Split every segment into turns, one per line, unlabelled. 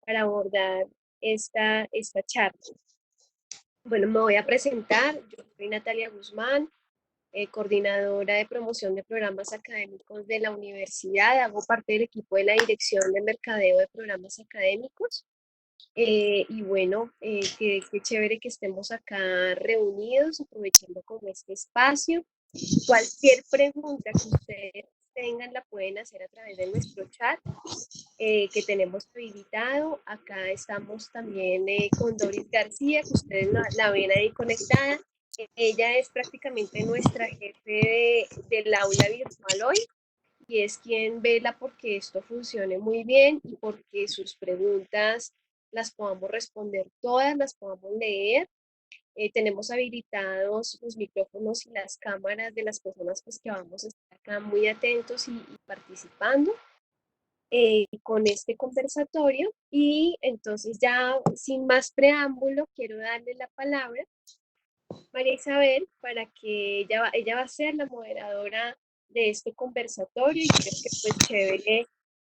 para abordar esta charla. Bueno, me voy a presentar. Yo soy Natalia Guzmán, coordinadora de promoción de programas académicos de la universidad. Hago parte del equipo de la Dirección de Mercadeo de Programas Académicos. Y bueno, qué chévere que estemos acá reunidos, aprovechando como este espacio. Cualquier pregunta que ustedes tengan la pueden hacer a través de nuestro chat que tenemos habilitado. Acá estamos también con Doris García, que ustedes la ven ahí conectada. Ella es prácticamente nuestra jefe del aula virtual hoy y es quien vela porque esto funcione muy bien y porque sus preguntas las podamos responder todas, las podamos leer. Tenemos habilitados los micrófonos y las cámaras de las personas pues, que vamos a estar acá muy atentos y participando con este conversatorio. Y entonces ya sin más preámbulo, quiero darle la palabra a María Isabel para que ella va a ser la moderadora de este conversatorio y creo que pues chévere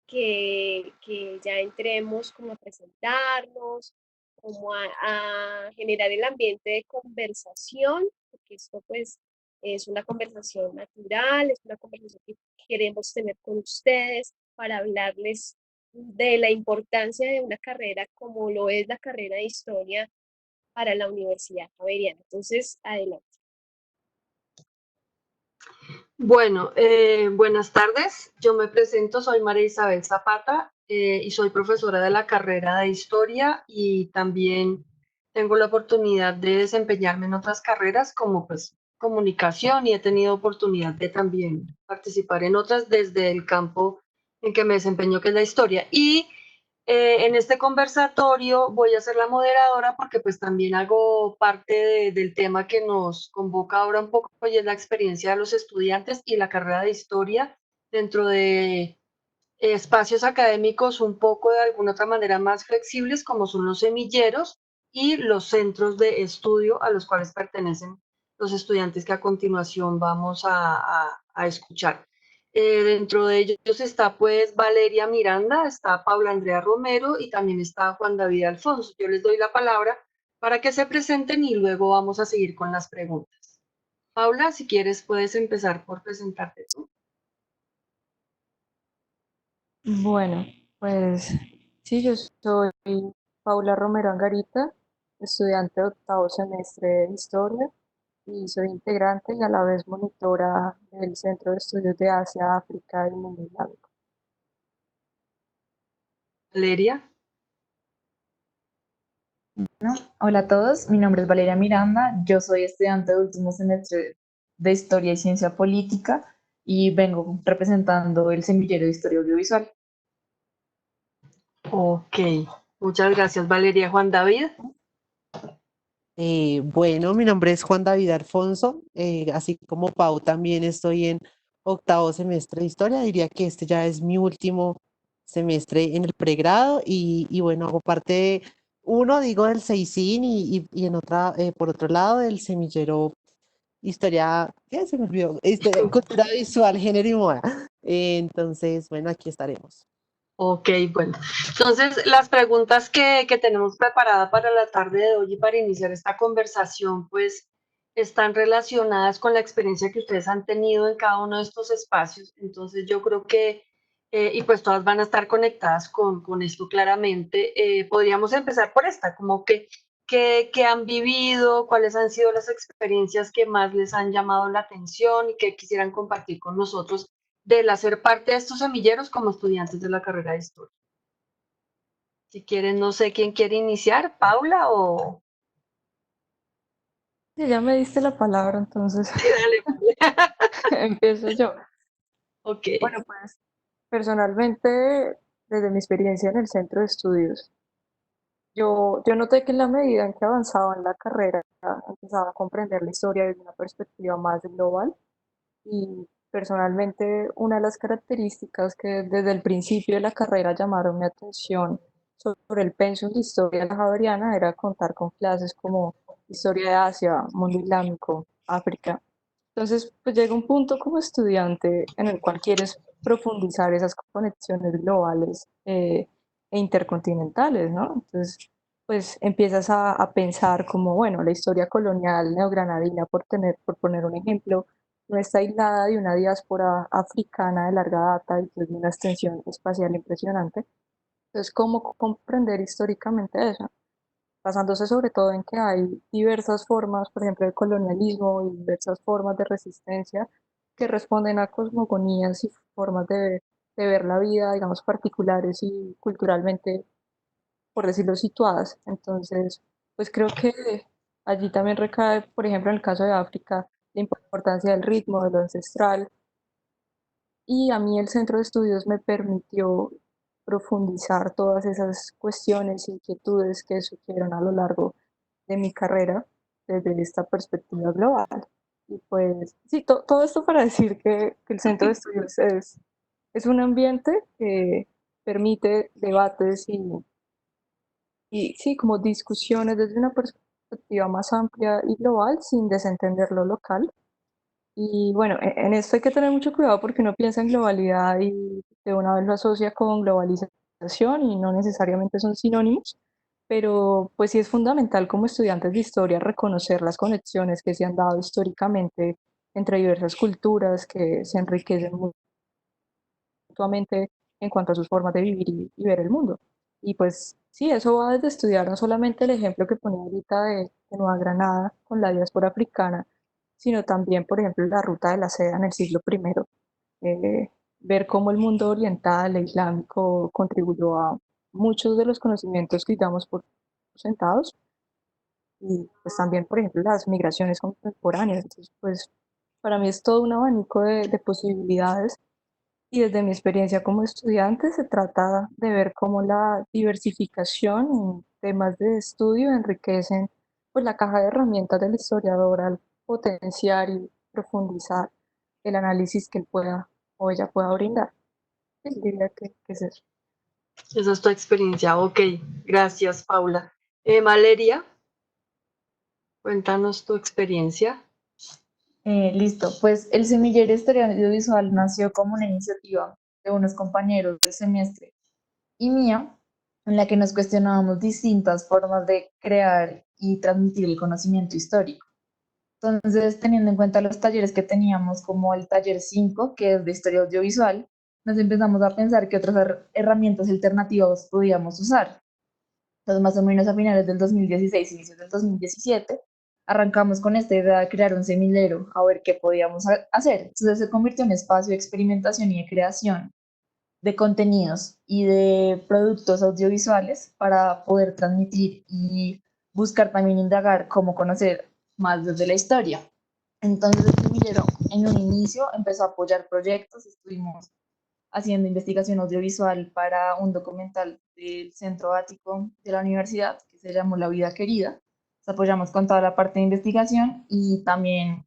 que ya entremos como a presentarnos, como a generar el ambiente de conversación, porque esto pues es una conversación natural, es una conversación que queremos tener con ustedes para hablarles de la importancia de una carrera como lo es la carrera de historia para la Universidad Javeriana. Entonces, adelante.
Bueno, buenas tardes. Yo me presento, soy María Isabel Zapata y soy profesora de la carrera de Historia y también tengo la oportunidad de desempeñarme en otras carreras como pues comunicación y he tenido oportunidad de también participar en otras desde el campo en que me desempeño, que es la historia. Y en este conversatorio voy a ser la moderadora porque pues también hago parte del tema que nos convoca ahora un poco y es la experiencia de los estudiantes y la carrera de historia dentro de espacios académicos un poco de alguna otra manera más flexibles como son los semilleros y los centros de estudio a los cuales pertenecen los estudiantes que a continuación vamos a escuchar. Dentro de ellos está pues Valeria Miranda, está Paula Andrea Romero y también está Juan David Alfonso. Yo les doy la palabra para que se presenten y luego vamos a seguir con las preguntas. Paula, si quieres puedes empezar por presentarte tú.
Bueno, pues sí, yo soy Paula Romero Angarita, estudiante de octavo semestre de Historia y soy integrante y a la vez monitora del Centro de Estudios de Asia, África y Mundo Islámico.
Valeria.
Hola a todos, mi nombre es Valeria Miranda, yo soy estudiante de último semestre de Historia y Ciencia Política y vengo representando el semillero de Historia Audiovisual.
Ok, muchas gracias Valeria. Juan David.
Bueno, mi nombre es Juan David Alfonso, así como Pau también estoy en octavo semestre de historia, diría que este ya es mi último semestre en el pregrado y bueno, hago parte de uno, digo, del CEICIN y en otra, por otro lado, del semillero historia, ¿qué se me olvidó? Cultura visual, género y moda. Entonces, bueno, aquí estaremos.
Ok, bueno. Entonces, las preguntas que tenemos preparada para la tarde de hoy y para iniciar esta conversación, pues están relacionadas con la experiencia que ustedes han tenido en cada uno de estos espacios. Entonces, yo creo que, y pues todas van a estar conectadas con esto claramente. Podríamos empezar por esta, como que han vivido, cuáles han sido las experiencias que más les han llamado la atención y que quisieran compartir con nosotros del hacer parte de estos semilleros como estudiantes de la carrera de historia. Si quieren, no sé quién quiere iniciar, Paula o...
Sí, ya me diste la palabra, entonces
Sí, dale, Paula.
empiezo yo.
Ok,
Bueno, pues personalmente, desde mi experiencia en el centro de estudios, yo noté que en la medida en que avanzaba en la carrera, empezaba a comprender la historia desde una perspectiva más global. Y personalmente, una de las características que desde el principio de la carrera llamaron mi atención sobre el pensum de historia de la Javeriana era contar con clases como historia de Asia, mundo islámico, África. Entonces, pues llega un punto como estudiante en el cual quieres profundizar esas conexiones globales e intercontinentales, ¿no? Entonces, pues empiezas a pensar como, bueno, la historia colonial neogranadina, por poner un ejemplo, no está aislada de una diáspora africana de larga data y pues, de una extensión espacial impresionante. Entonces, ¿cómo comprender históricamente eso? Basándose sobre todo en que hay diversas formas, por ejemplo, de colonialismo y diversas formas de resistencia que responden a cosmogonías y formas de ver la vida, digamos, particulares y culturalmente, por decirlo, situadas. Entonces, pues creo que allí también recae, por ejemplo, en el caso de África, la importancia del ritmo, de lo ancestral, y a mí el centro de estudios me permitió profundizar todas esas cuestiones, inquietudes que surgieron a lo largo de mi carrera desde esta perspectiva global. Y pues sí, todo esto para decir que el centro de estudios es un ambiente que permite debates y sí, como discusiones desde una perspectiva más amplia y global sin desentender lo local. Y bueno, en esto hay que tener mucho cuidado porque uno piensa en globalidad y de una vez lo asocia con globalización y no necesariamente son sinónimos, pero pues sí es fundamental como estudiantes de historia reconocer las conexiones que se han dado históricamente entre diversas culturas que se enriquecen mutuamente en cuanto a sus formas de vivir y ver el mundo. Y pues sí, eso va desde estudiar no solamente el ejemplo que ponía ahorita de Nueva Granada con la diáspora africana, sino también, por ejemplo, la ruta de la seda en el siglo primero, ver cómo el mundo oriental e islámico contribuyó a muchos de los conocimientos que damos por sentados, y pues también, por ejemplo, las migraciones contemporáneas. Entonces, pues para mí es todo un abanico de posibilidades y desde mi experiencia como estudiante se trata de ver cómo la diversificación en temas de estudio enriquecen pues, la caja de herramientas del historiador al potenciar y profundizar el análisis que él pueda o ella pueda brindar. Sí, diría que es eso.
Esa es tu experiencia. Ok, gracias, Paula. Valeria, cuéntanos tu experiencia.
Listo, pues el Semillero de Historia Audiovisual nació como una iniciativa de unos compañeros del semestre y mía, en la que nos cuestionábamos distintas formas de crear y transmitir el conocimiento histórico. Entonces, teniendo en cuenta los talleres que teníamos, como el taller 5, que es de historia audiovisual, nos empezamos a pensar qué otras herramientas alternativas podíamos usar. Entonces, más o menos a finales del 2016, inicios del 2017, arrancamos con esta idea de crear un semillero, a ver qué podíamos hacer. Entonces, se convirtió en un espacio de experimentación y de creación de contenidos y de productos audiovisuales para poder transmitir y buscar también indagar cómo conocer más desde la historia. Entonces, el semillero en un inicio empezó a apoyar proyectos, estuvimos haciendo investigación audiovisual para un documental del Centro Ático de la universidad que se llamó La Vida Querida. Nos apoyamos con toda la parte de investigación y también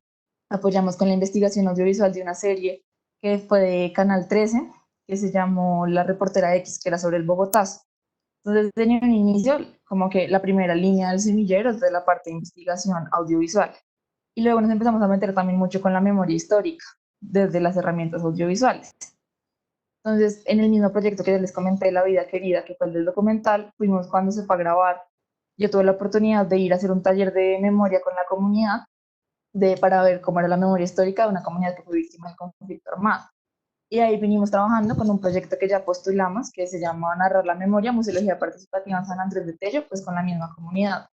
apoyamos con la investigación audiovisual de una serie que fue de Canal 13, que se llamó La Reportera X, que era sobre el Bogotazo. Entonces, desde un inicio, como que la primera línea del semillero es de la parte de investigación audiovisual. Y luego nos empezamos a meter también mucho con la memoria histórica, desde las herramientas audiovisuales. Entonces, en el mismo proyecto que ya les comenté, La Vida Querida, que fue el del documental, fuimos cuando se fue a grabar. Yo tuve la oportunidad de ir a hacer un taller de memoria con la comunidad para ver cómo era la memoria histórica de una comunidad que fue víctima del conflicto armado. Y ahí vinimos trabajando con un proyecto que ya postulamos, que se llama Narrar la Memoria, Museología Participativa en San Andrés de Tello, pues con la misma comunidad.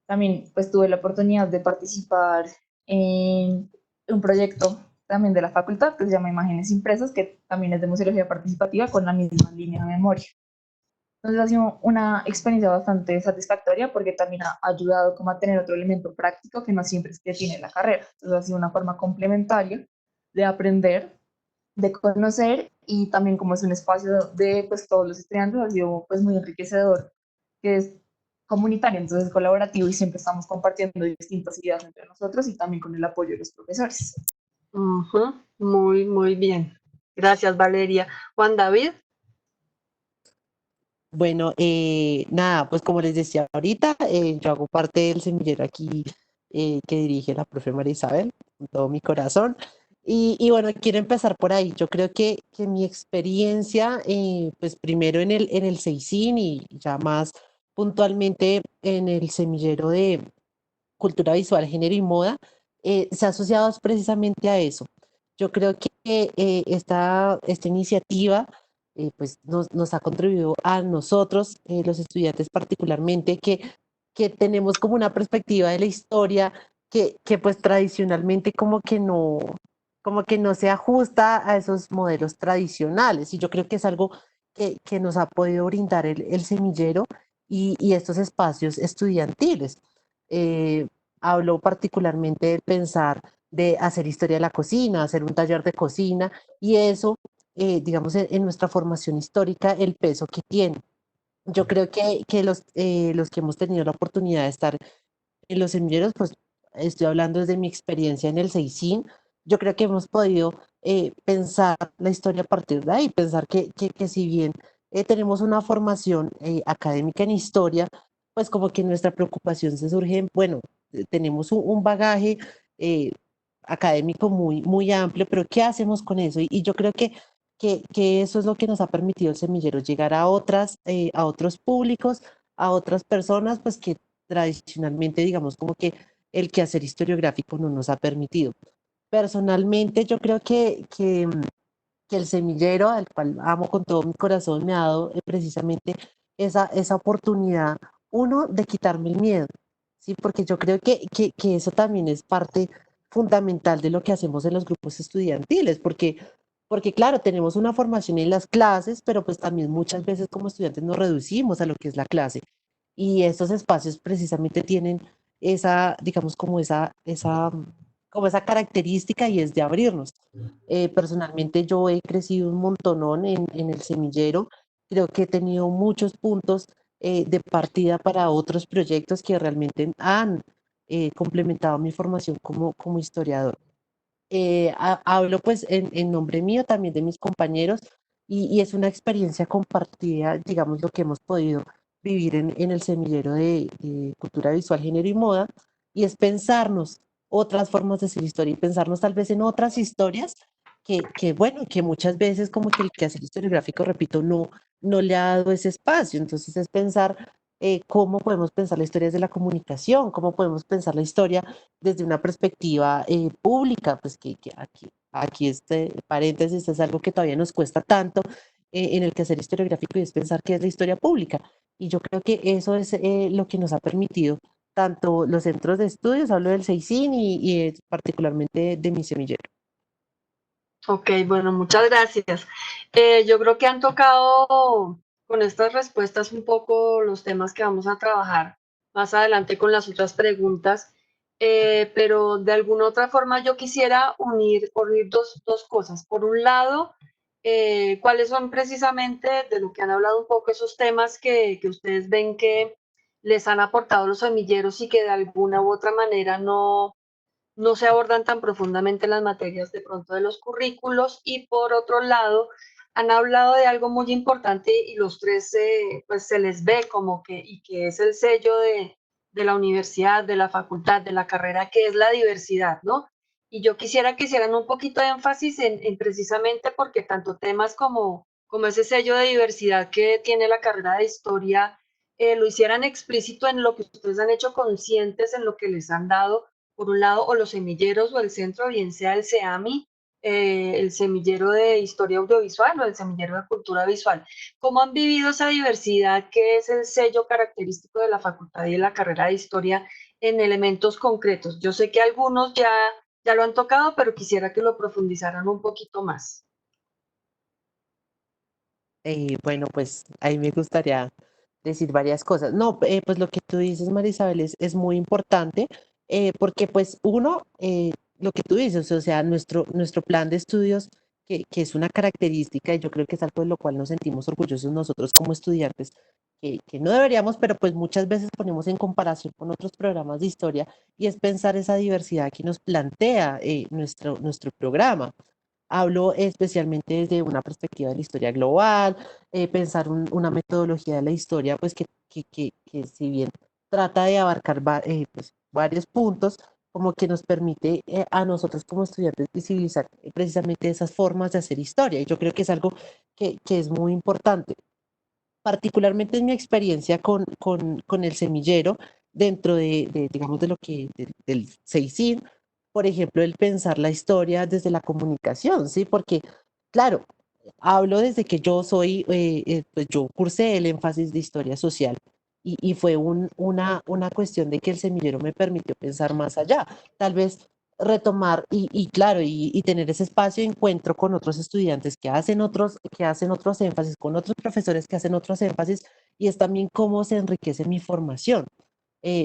También pues tuve la oportunidad de participar en un proyecto también de la facultad que se llama Imágenes Impresas, que también es de museología participativa con la misma línea de memoria. Entonces ha sido una experiencia bastante satisfactoria porque también ha ayudado como a tener otro elemento práctico que no siempre es que tiene la carrera. Entonces ha sido una forma complementaria de aprender, de conocer y también como es un espacio de pues todos los estudiantes ha sido pues muy enriquecedor, que es comunitario, entonces colaborativo y siempre estamos compartiendo distintas ideas entre nosotros y también con el apoyo de los profesores.
Muy, muy bien. Gracias, Valeria. Juan David.
Bueno, nada, pues como les decía ahorita, yo hago parte del semillero aquí que dirige la profe María Isabel, con todo mi corazón. Y bueno, quiero empezar por ahí. Yo creo que mi experiencia, pues primero en el CEICIN y ya más puntualmente en el semillero de cultura visual, género y moda, se ha asociado precisamente a eso. Yo creo que esta iniciativa pues nos ha contribuido a nosotros, los estudiantes particularmente, que tenemos como una perspectiva de la historia que pues tradicionalmente como que no se ajusta a esos modelos tradicionales. Y yo creo que es algo que nos ha podido brindar el semillero y estos espacios estudiantiles. Eh, Hablo particularmente de pensar, de hacer historia de la cocina, hacer un taller de cocina, y eso, digamos, en nuestra formación histórica, el peso que tiene. Yo creo que los que hemos tenido la oportunidad de estar en los semilleros, pues estoy hablando desde mi experiencia en el CEICIN, yo creo que hemos podido pensar la historia a partir de ahí, pensar que si bien tenemos una formación académica en historia, pues como que nuestra preocupación se surge, bueno, tenemos un bagaje eh, académico muy amplio, pero ¿qué hacemos con eso? Y yo creo que eso es lo que nos ha permitido el semillero, llegar a otros públicos, a otras personas, pues que tradicionalmente, digamos, como que el quehacer historiográfico no nos ha permitido. Personalmente, yo creo que el semillero, al cual amo con todo mi corazón, me ha dado precisamente esa oportunidad, uno, de quitarme el miedo, ¿sí? Porque yo creo que eso también es parte fundamental de lo que hacemos en los grupos estudiantiles, porque claro, tenemos una formación en las clases, pero pues también muchas veces como estudiantes nos reducimos a lo que es la clase. Y estos espacios precisamente tienen esa, digamos, como esa característica y es de abrirnos. Personalmente yo he crecido un montonón en el semillero. Creo que he tenido muchos puntos de partida para otros proyectos que realmente han complementado mi formación como historiador. Hablo pues en nombre mío, también de mis compañeros, y es una experiencia compartida, digamos, lo que hemos podido vivir en el semillero de cultura visual, género y moda, y es pensarnos otras formas de hacer historia y pensarnos tal vez en otras historias bueno, que muchas veces como que el quehacer historiográfico, repito, no le ha dado ese espacio. Entonces es pensar cómo podemos pensar la historia desde la comunicación, cómo podemos pensar la historia desde una perspectiva pública, pues que aquí este paréntesis es algo que todavía nos cuesta tanto en el quehacer historiográfico y es pensar qué es la historia pública. Y yo creo que eso es lo que nos ha permitido tanto los centros de estudios, hablo del CEICIN y particularmente de mi semillero.
Ok, bueno, muchas gracias. Yo creo que han tocado con estas respuestas un poco los temas que vamos a trabajar más adelante con las otras preguntas, pero de alguna otra forma yo quisiera unir dos cosas. Por un lado, cuáles son precisamente de lo que han hablado un poco esos temas que ustedes ven que les han aportado los semilleros y que de alguna u otra manera no se abordan tan profundamente las materias de pronto de los currículos y por otro lado han hablado de algo muy importante y los tres pues se les ve como que es el sello de la universidad, de la facultad, de la carrera, que es la diversidad, ¿no? Y yo quisiera que hicieran un poquito de énfasis en precisamente porque tanto temas como ese sello de diversidad que tiene la carrera de historia, lo hicieran explícito en lo que ustedes han hecho conscientes, en lo que les han dado por un lado, o los semilleros o el centro, bien sea el SEAMI, el semillero de historia audiovisual o el semillero de cultura visual. ¿Cómo han vivido esa diversidad que es el sello característico de la facultad y de la carrera de historia en elementos concretos? Yo sé que algunos ya lo han tocado, pero quisiera que lo profundizaran un poquito más.
Bueno, pues ahí me gustaría decir varias cosas. No, pues lo que tú dices, Marisabel, es muy importante porque pues uno, lo que tú dices, o sea, nuestro plan de estudios, que es una característica y yo creo que es algo de lo cual nos sentimos orgullosos nosotros como estudiantes, que no deberíamos, pero pues muchas veces ponemos en comparación con otros programas de historia y es pensar esa diversidad que nos plantea nuestro programa. Hablo especialmente desde una perspectiva de la historia global, pensar una metodología de la historia, pues que si bien trata de abarcar pues, varios puntos, como que nos permite a nosotros como estudiantes visibilizar precisamente esas formas de hacer historia. Y yo creo que es algo que es muy importante particularmente en mi experiencia con el semillero, dentro digamos, de lo que, del SEICIN, por ejemplo, el pensar la historia desde la comunicación, ¿sí? Porque, claro, hablo desde que yo soy, pues yo cursé el énfasis de historia social y fue una cuestión de que el semillero me permitió pensar más allá. Tal vez retomar y claro, y tener ese espacio de encuentro con otros estudiantes que hacen otros énfasis, con otros profesores que hacen otros énfasis, y es también cómo se enriquece mi formación.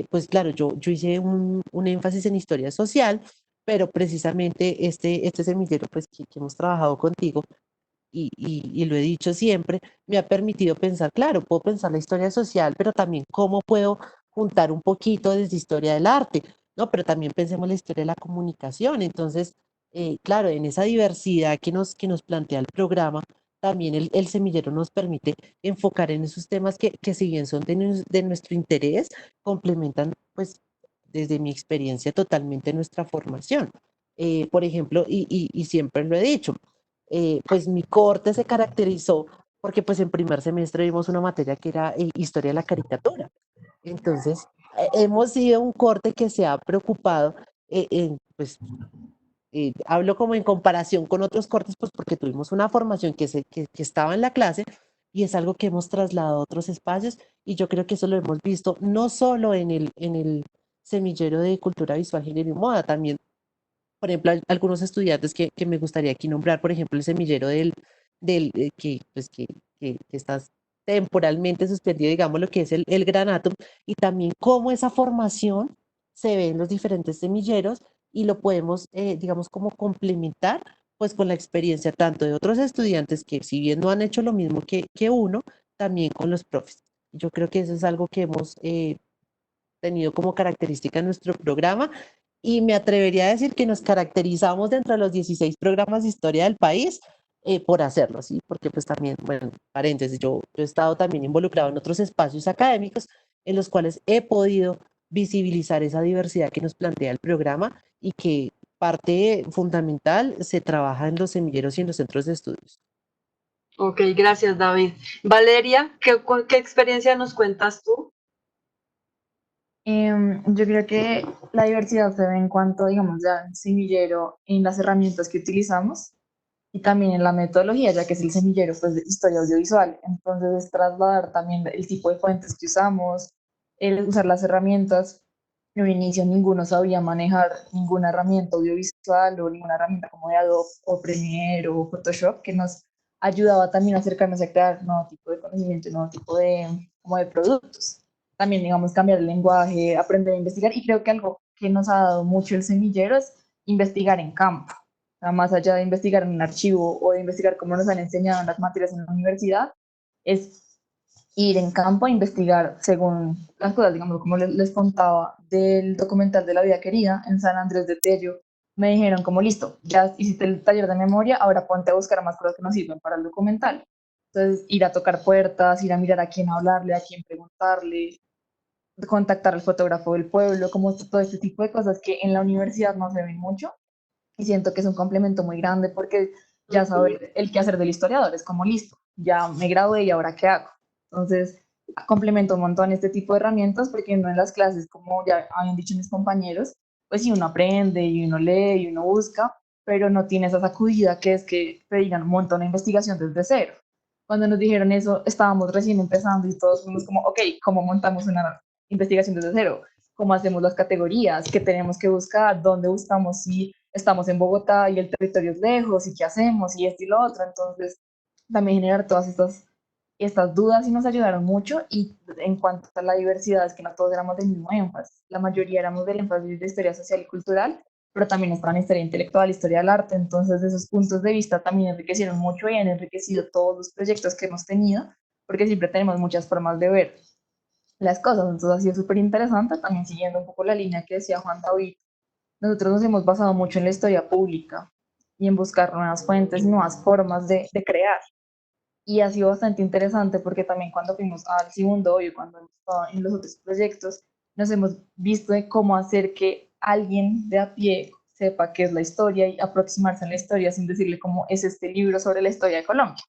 Pues claro, yo hice un énfasis en historia social, pero precisamente este semillero pues, que hemos trabajado contigo, y lo he dicho siempre, me ha permitido pensar, claro, puedo pensar la historia social, pero también cómo puedo juntar un poquito desde historia del arte, ¿no? Pero también pensemos la historia de la comunicación. Entonces, claro, en esa diversidad que nos plantea el programa, también el semillero nos permite enfocar en esos temas que si bien son de nuestro interés, complementan, pues, desde mi experiencia totalmente nuestra formación. Por ejemplo, y siempre lo he dicho, pues mi corte se caracterizó porque pues en primer semestre vimos una materia que era historia de la caricatura. Entonces, hemos sido un corte que se ha preocupado, pues hablo como en comparación con otros cortes, pues porque tuvimos una formación que estaba en la clase y es algo que hemos trasladado a otros espacios y yo creo que eso lo hemos visto no solo en el semillero de cultura visual, género y moda, también por ejemplo, algunos estudiantes que me gustaría aquí nombrar, por ejemplo, el semillero que está temporalmente suspendido, digamos, lo que es el Granatum, y también cómo esa formación se ve en los diferentes semilleros y lo podemos, digamos, como complementar, pues, con la experiencia tanto de otros estudiantes que, si bien no han hecho lo mismo que uno, también con los profes. Yo creo que eso es algo que hemos tenido como característica en nuestro programa y me atrevería a decir que nos caracterizamos dentro de los 16 programas de historia del país por hacerlo, ¿sí? Porque pues también, bueno, paréntesis, yo he estado también involucrado en otros espacios académicos en los cuales he podido visibilizar esa diversidad que nos plantea el programa y que parte fundamental se trabaja en los semilleros y en los centros de estudios.
Ok, gracias, David. Valeria, ¿qué experiencia nos cuentas tú?
Yo creo que la diversidad se ve en cuanto, digamos, ya en semillero, en las herramientas que utilizamos y también en la metodología, ya que es el semillero pues, de historia audiovisual. Entonces, es trasladar también el tipo de fuentes que usamos, el usar las herramientas. En un inicio ninguno sabía manejar ninguna herramienta audiovisual o ninguna herramienta como de Adobe o Premiere o Photoshop, que nos ayudaba también a acercarnos a crear nuevo tipo de conocimiento, nuevo tipo de, como de productos. También, digamos, cambiar el lenguaje, aprender a investigar. Y creo que algo que nos ha dado mucho el semillero es investigar en campo. O sea, más allá de investigar en un archivo o de investigar como nos han enseñado en las materias en la universidad, es ir en campo a investigar según las cosas, digamos, como les contaba del documental de la vida querida en San Andrés de Tello. Me dijeron como, listo, ya hiciste el taller de memoria, ahora ponte a buscar más cosas que nos sirven para el documental. Entonces, ir a tocar puertas, ir a mirar a quién hablarle, a quién preguntarle, contactar al fotógrafo del pueblo, como todo este tipo de cosas que en la universidad no se ven mucho y siento que es un complemento muy grande porque ya saber el qué hacer del historiador es como listo, ya me gradué y ahora qué hago. Entonces, complemento un montón este tipo de herramientas porque no en las clases, como ya habían dicho mis compañeros, pues sí, uno aprende y uno lee y uno busca, pero no tiene esa sacudida que es que te digan un montón de investigación desde cero. Cuando nos dijeron eso, estábamos recién empezando y todos fuimos como, ok, ¿cómo montamos una investigación desde cero? ¿Cómo hacemos las categorías? ¿Qué tenemos que buscar? ¿Dónde buscamos? Si estamos en Bogotá y el territorio es lejos y qué hacemos y esto y lo otro. Entonces, también generar todas estas dudas y nos ayudaron mucho. Y en cuanto a la diversidad, es que no todos éramos del mismo énfasis. La mayoría éramos del énfasis de historia social y cultural, pero también estaban historia intelectual, historia del arte. Entonces, esos puntos de vista también enriquecieron mucho y han enriquecido todos los proyectos que hemos tenido, porque siempre tenemos muchas formas de ver las cosas. Entonces, ha sido súper interesante, también siguiendo un poco la línea que decía Juan David. Nosotros nos hemos basado mucho en la historia pública y en buscar nuevas fuentes, nuevas formas de crear. Y ha sido bastante interesante porque también cuando fuimos al segundo y cuando hemos estado en los otros proyectos, nos hemos visto de cómo hacer que alguien de a pie sepa qué es la historia y aproximarse a la historia sin decirle cómo es este libro sobre la historia de Colombia,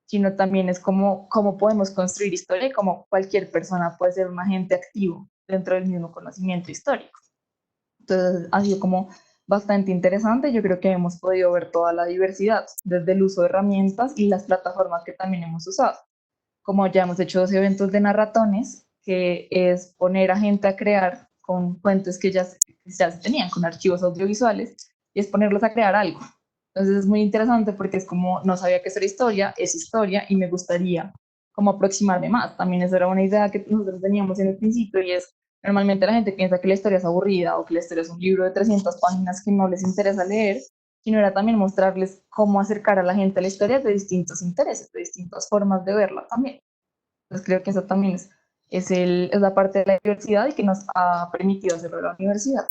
sino también es como cómo podemos construir historia y cómo cualquier persona puede ser un agente activo dentro del mismo conocimiento histórico. Entonces ha sido como bastante interesante. Yo creo que hemos podido ver toda la diversidad, desde el uso de herramientas y las plataformas que también hemos usado. Como ya hemos hecho 2 eventos de narratones, que es poner a gente a crear con fuentes que ya se tenían, con archivos audiovisuales, y es ponerlos a crear algo. Entonces es muy interesante porque es como, no sabía que eso era historia, es historia, y me gustaría como aproximarme más. También esa era una idea que nosotros teníamos en el principio, y es, normalmente la gente piensa que la historia es aburrida o que la historia es un libro de 300 páginas que no les interesa leer, sino era también mostrarles cómo acercar a la gente a la historia de distintos intereses, de distintas formas de verla también. Entonces creo que eso también es la parte de la diversidad y que nos ha permitido hacerlo en la universidad.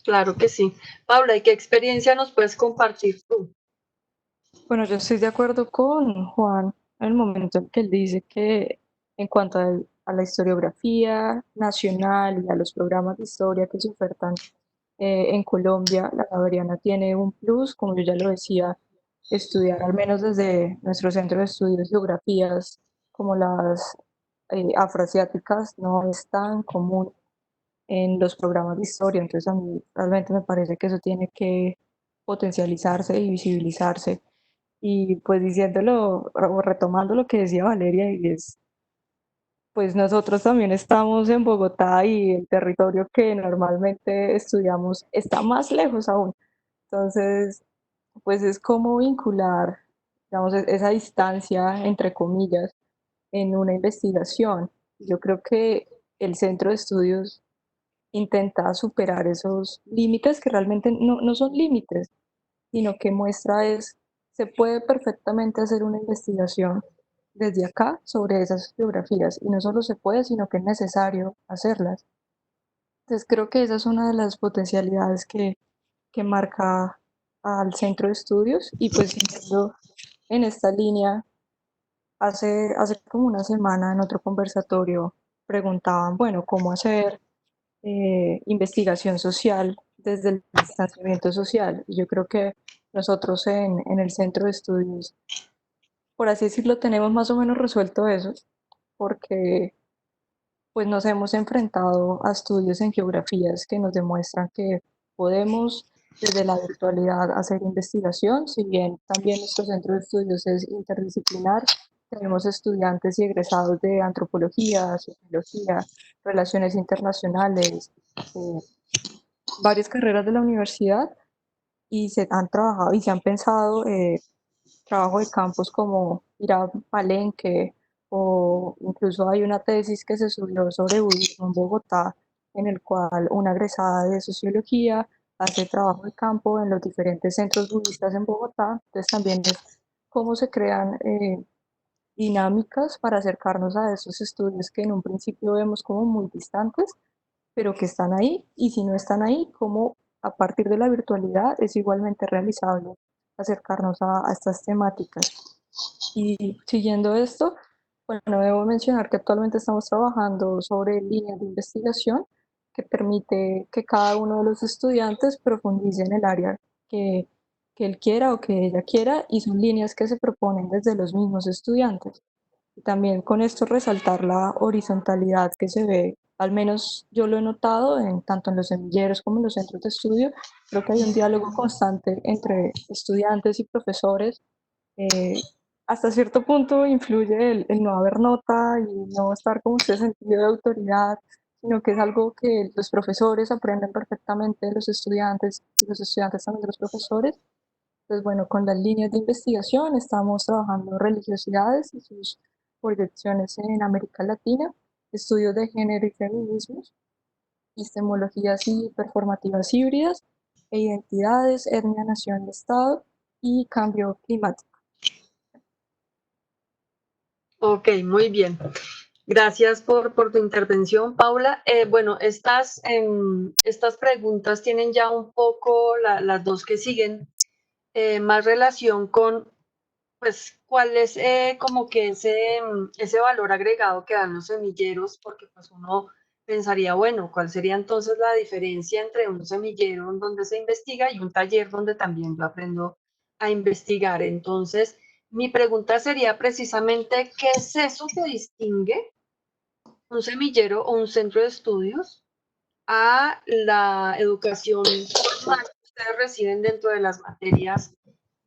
Claro que sí. Paula, ¿y qué experiencia nos puedes compartir tú?
Bueno, yo estoy de acuerdo con Juan en el momento en que él dice que en cuanto a la historiografía nacional y a los programas de historia que se ofertan en Colombia, la Javeriana tiene un plus, como yo ya lo decía, estudiar al menos desde nuestro centro de estudios geografías como las afroasiáticas no es tan común en los programas de historia, entonces a mí realmente me parece que eso tiene que potencializarse y visibilizarse. Y pues diciéndolo o retomando lo que decía Valeria, y es, pues nosotros también estamos en Bogotá y el territorio que normalmente estudiamos está más lejos aún. Entonces, pues es como vincular, digamos, esa distancia, entre comillas, en una investigación. Yo creo que el centro de estudios intenta superar esos límites que realmente no son límites, sino que muestra es, se puede perfectamente hacer una investigación desde acá sobre esas geografías, y no solo se puede, sino que es necesario hacerlas. Entonces creo que esa es una de las potencialidades que marca al centro de estudios, y pues siguiendo en esta línea, hace como una semana en otro conversatorio preguntaban, bueno, ¿cómo hacer investigación social desde el distanciamiento social? Y yo creo que nosotros en el centro de estudios, por así decirlo, tenemos más o menos resuelto eso, porque pues nos hemos enfrentado a estudios en geografías que nos demuestran que podemos desde la virtualidad hacer investigación, si bien también nuestro centro de estudios es interdisciplinar, tenemos estudiantes y egresados de antropología, sociología, relaciones internacionales, eh, varias carreras de la universidad, y se han trabajado y se han pensado trabajo de campos como ir a Palenque, o incluso hay una tesis que se subió sobre budismo en Bogotá, en el cual una egresada de sociología hace trabajo de campo en los diferentes centros budistas en Bogotá. Entonces también es cómo se crean dinámicas para acercarnos a esos estudios que en un principio vemos como muy distantes, pero que están ahí, y si no están ahí, cómo a partir de la virtualidad es igualmente realizable acercarnos a estas temáticas. Y siguiendo esto, bueno, debo mencionar que actualmente estamos trabajando sobre líneas de investigación que permite que cada uno de los estudiantes profundice en el área que, que él quiera o que ella quiera, y son líneas que se proponen desde los mismos estudiantes. Y también con esto resaltar la horizontalidad que se ve, al menos yo lo he notado en, tanto en los semilleros como en los centros de estudio. Creo que hay un diálogo constante entre estudiantes y profesores. eh, Hasta cierto punto influye el no haber nota y no estar como ese sentido de autoridad, sino que es algo que los profesores aprenden perfectamente de los estudiantes, y los estudiantes también de los profesores. Entonces, bueno, con las líneas de investigación estamos trabajando religiosidades y sus proyecciones en América Latina, estudios de género y feminismos, epistemologías y performativas híbridas, e identidades, etnia, nación y Estado, y cambio climático.
Ok, muy bien. Gracias por tu intervención, Paula. Bueno, estas preguntas tienen ya un poco, las dos que siguen, más relación con, pues, cuál es como que ese valor agregado que dan los semilleros, porque pues uno pensaría, bueno, ¿cuál sería entonces la diferencia entre un semillero en donde se investiga y un taller donde también yo aprendo a investigar? Entonces, mi pregunta sería precisamente, ¿qué es eso que distingue un semillero o un centro de estudios a la educación formal que ustedes reciben dentro de las materias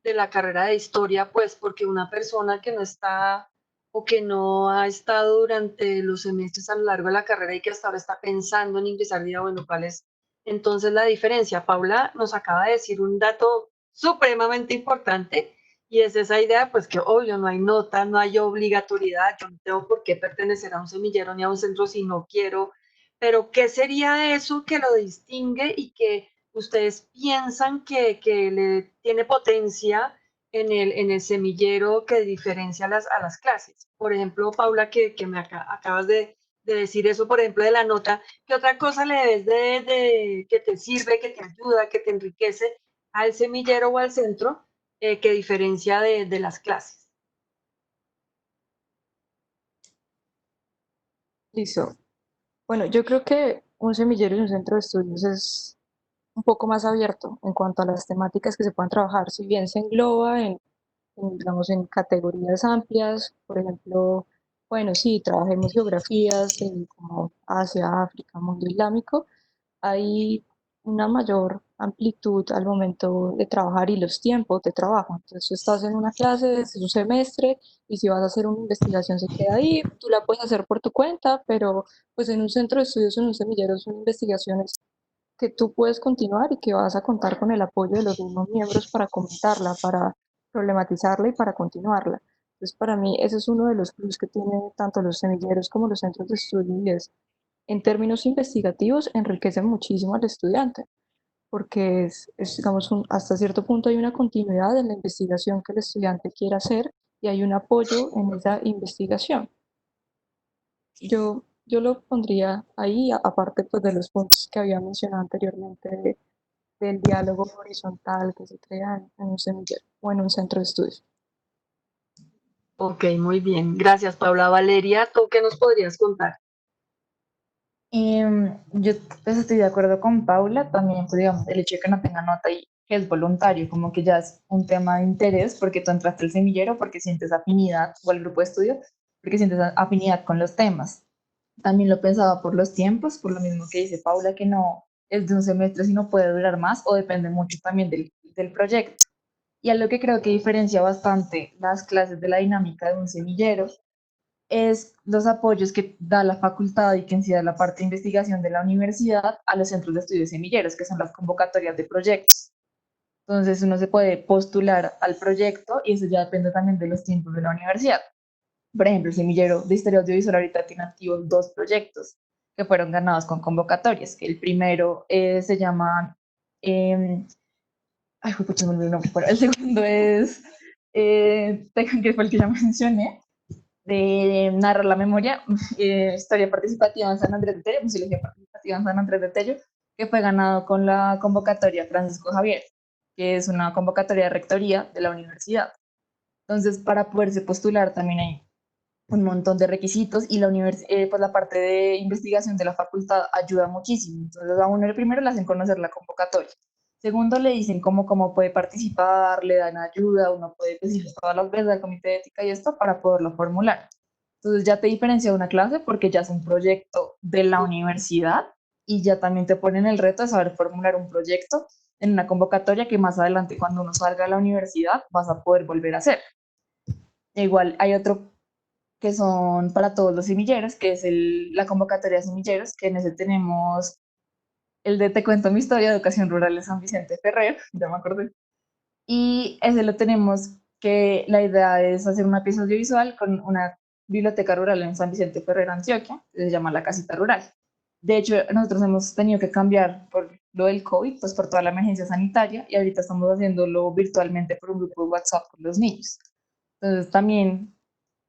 de la carrera de historia? Pues porque una persona que no está o que no ha estado durante los semestres a lo largo de la carrera y que hasta ahora está pensando en ingresar, diga, bueno, ¿cuál es entonces la diferencia? Paula nos acaba de decir un dato supremamente importante y es esa idea, pues que obvio no hay nota, no hay obligatoriedad, yo no tengo por qué pertenecer a un semillero ni a un centro si no quiero, pero ¿qué sería eso que lo distingue y que ustedes piensan que le tiene potencia en el semillero que diferencia a las clases? Por ejemplo, Paula, que me acabas de decir eso, por ejemplo, de la nota, ¿qué otra cosa le ves que te sirve, que te ayuda, que te enriquece al semillero o al centro que diferencia de las clases?
Listo. Bueno, yo creo que un semillero y un centro de estudios es un poco más abierto en cuanto a las temáticas que se puedan trabajar, si bien se engloba digamos, en categorías amplias, por ejemplo, bueno, sí, trabajemos geografías como Asia, África, mundo islámico, hay una mayor amplitud al momento de trabajar y los tiempos de trabajo. Entonces, tú estás en una clase, es un semestre, y si vas a hacer una investigación se queda ahí, tú la puedes hacer por tu cuenta, pero pues en un centro de estudios, en un semillero, son investigaciones que tú puedes continuar y que vas a contar con el apoyo de los mismos miembros para comentarla, para problematizarla y para continuarla. Entonces, para mí, ese es uno de los plus que tienen tanto los semilleros como los centros de estudio y es, en términos investigativos, enriquecen muchísimo al estudiante, porque digamos, hasta cierto punto hay una continuidad en la investigación que el estudiante quiera hacer y hay un apoyo en esa investigación. Yo lo pondría ahí, aparte pues, de los puntos que había mencionado anteriormente del diálogo horizontal que se crea en un semillero o en un centro de estudios.
Ok, muy bien. Gracias, Paula. Valeria, ¿tú qué nos podrías contar?
Yo pues estoy de acuerdo con Paula, también pues, digamos, el hecho de que no tenga nota y que es voluntario, como que ya es un tema de interés porque tú entraste al semillero porque sientes afinidad o al grupo de estudio porque sientes afinidad con los temas. También lo pensaba por los tiempos, por lo mismo que dice Paula, que no es de un semestre sino puede durar más o depende mucho también del proyecto. Y algo que creo que diferencia bastante las clases de la dinámica de un semillero es los apoyos que da la facultad y que en sí da la parte de investigación de la universidad a los centros de estudios semilleros, que son las convocatorias de proyectos. Entonces uno se puede postular al proyecto y eso ya depende también de los tiempos de la universidad. Por ejemplo, el semillero de historia audiovisual ahorita tiene activos dos proyectos que fueron ganados con convocatorias. El primero se llama, ay, pucha, me olvidé el nombre, pero el segundo es, que fue el que ya mencioné, de narrar la memoria, historia participativa en San Andrés de Tello, museología participativa en San Andrés de Tello, que fue ganado con la convocatoria Francisco Javier, que es una convocatoria de rectoría de la universidad. Entonces, para poderse postular también hay un montón de requisitos y pues la parte de investigación de la facultad ayuda muchísimo. Entonces, a uno el primero le hacen conocer la convocatoria. Segundo, le dicen cómo puede participar, le dan ayuda, uno puede decir todas las veces al comité de ética y esto para poderlo formular. Entonces ya te diferencia de una clase porque ya es un proyecto de la universidad y ya también te ponen el reto de saber formular un proyecto en una convocatoria que más adelante cuando uno salga de la universidad vas a poder volver a hacer. E igual hay otro que son para todos los semilleros, que es la convocatoria de semilleros, que en ese tenemos el de Te cuento mi historia de educación rural de San Vicente Ferrer, ya me acordé. Y ese lo tenemos que la idea es hacer una pieza audiovisual con una biblioteca rural en San Vicente Ferrer, Antioquia, que se llama La Casita Rural. De hecho, nosotros hemos tenido que cambiar por lo del COVID, pues por toda la emergencia sanitaria, y ahorita estamos haciéndolo virtualmente por un grupo de WhatsApp con los niños. Entonces también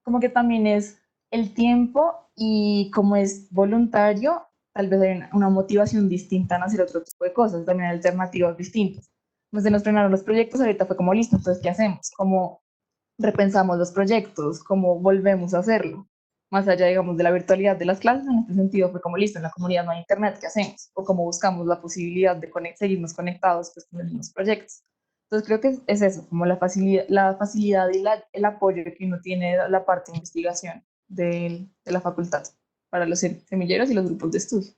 como que también es el tiempo y como es voluntario, tal vez hay una motivación distinta en hacer otro tipo de cosas, también hay alternativas distintas. Pues se nos frenaron los proyectos, ahorita fue como listo, entonces ¿qué hacemos? ¿Cómo repensamos los proyectos? ¿Cómo volvemos a hacerlo? más allá, digamos, de la virtualidad de las clases. En este sentido fue como, listo, en la comunidad no hay internet, ¿qué hacemos? O cómo buscamos la posibilidad de seguirnos conectados pues, con los mismos proyectos. Entonces creo que es eso, como la facilidad y el apoyo que uno tiene de la parte de investigación de la facultad para los semilleros y los grupos de estudio.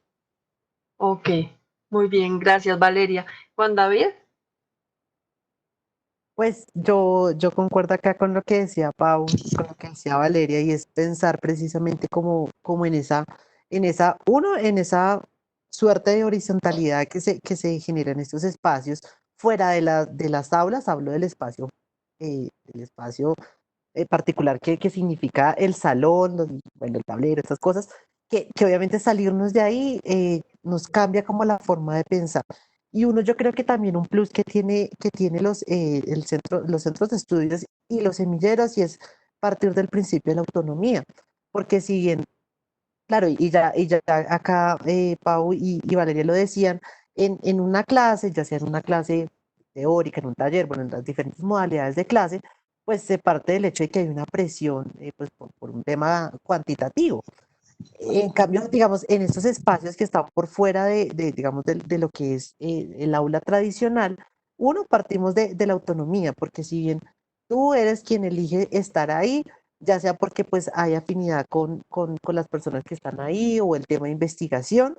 Ok, muy bien, gracias Valeria. Juan David.
Pues yo concuerdo acá con lo que decía Pau, con lo que decía Valeria, y es pensar precisamente como en esa suerte de horizontalidad que se genera en estos espacios, fuera de las aulas, hablo del espacio particular que significa el salón, bueno, el tablero, estas cosas, que obviamente salirnos de ahí nos cambia como la forma de pensar. Y uno, yo creo que también un plus que tiene los centros de estudios y los semilleros, y es partir del principio de la autonomía. Porque si bien, claro, y ya acá Pau y Valeria lo decían, en una clase, ya sea en una clase teórica, en un taller, bueno, en las diferentes modalidades de clase, pues se parte del hecho de que hay una presión pues, por un tema cuantitativo. En cambio, digamos, en estos espacios que están por fuera digamos, de lo que es el aula tradicional, uno, partimos de la autonomía, porque si bien tú eres quien elige estar ahí, ya sea porque pues hay afinidad con las personas que están ahí o el tema de investigación,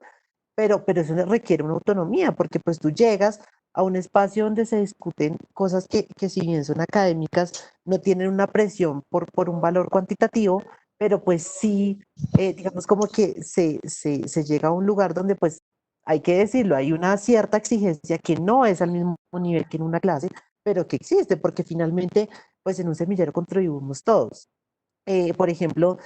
pero eso requiere una autonomía, porque pues tú llegas a un espacio donde se discuten cosas que si bien son académicas, no tienen una presión por un valor cuantitativo, pero pues sí, digamos como que se llega a un lugar donde pues hay que decirlo, hay una cierta exigencia que no es al mismo nivel que en una clase, pero que existe, porque finalmente pues en un semillero contribuimos todos. Por ejemplo,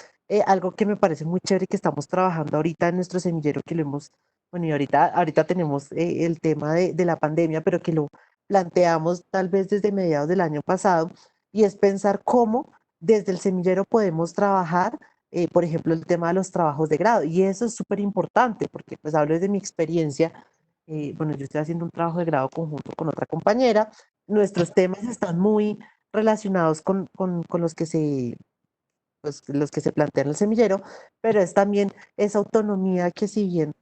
algo que me parece muy chévere que estamos trabajando ahorita en nuestro semillero, que lo hemos, bueno, y ahorita tenemos el tema de la pandemia, pero que lo planteamos tal vez desde mediados del año pasado, y es pensar cómo desde el semillero podemos trabajar, por ejemplo, el tema de los trabajos de grado. Y eso es súper importante, porque pues hablo desde mi experiencia. Bueno, yo estoy haciendo un trabajo de grado conjunto con otra compañera. Nuestros temas están muy relacionados con los que se plantean en el semillero, pero es también esa autonomía que, si bien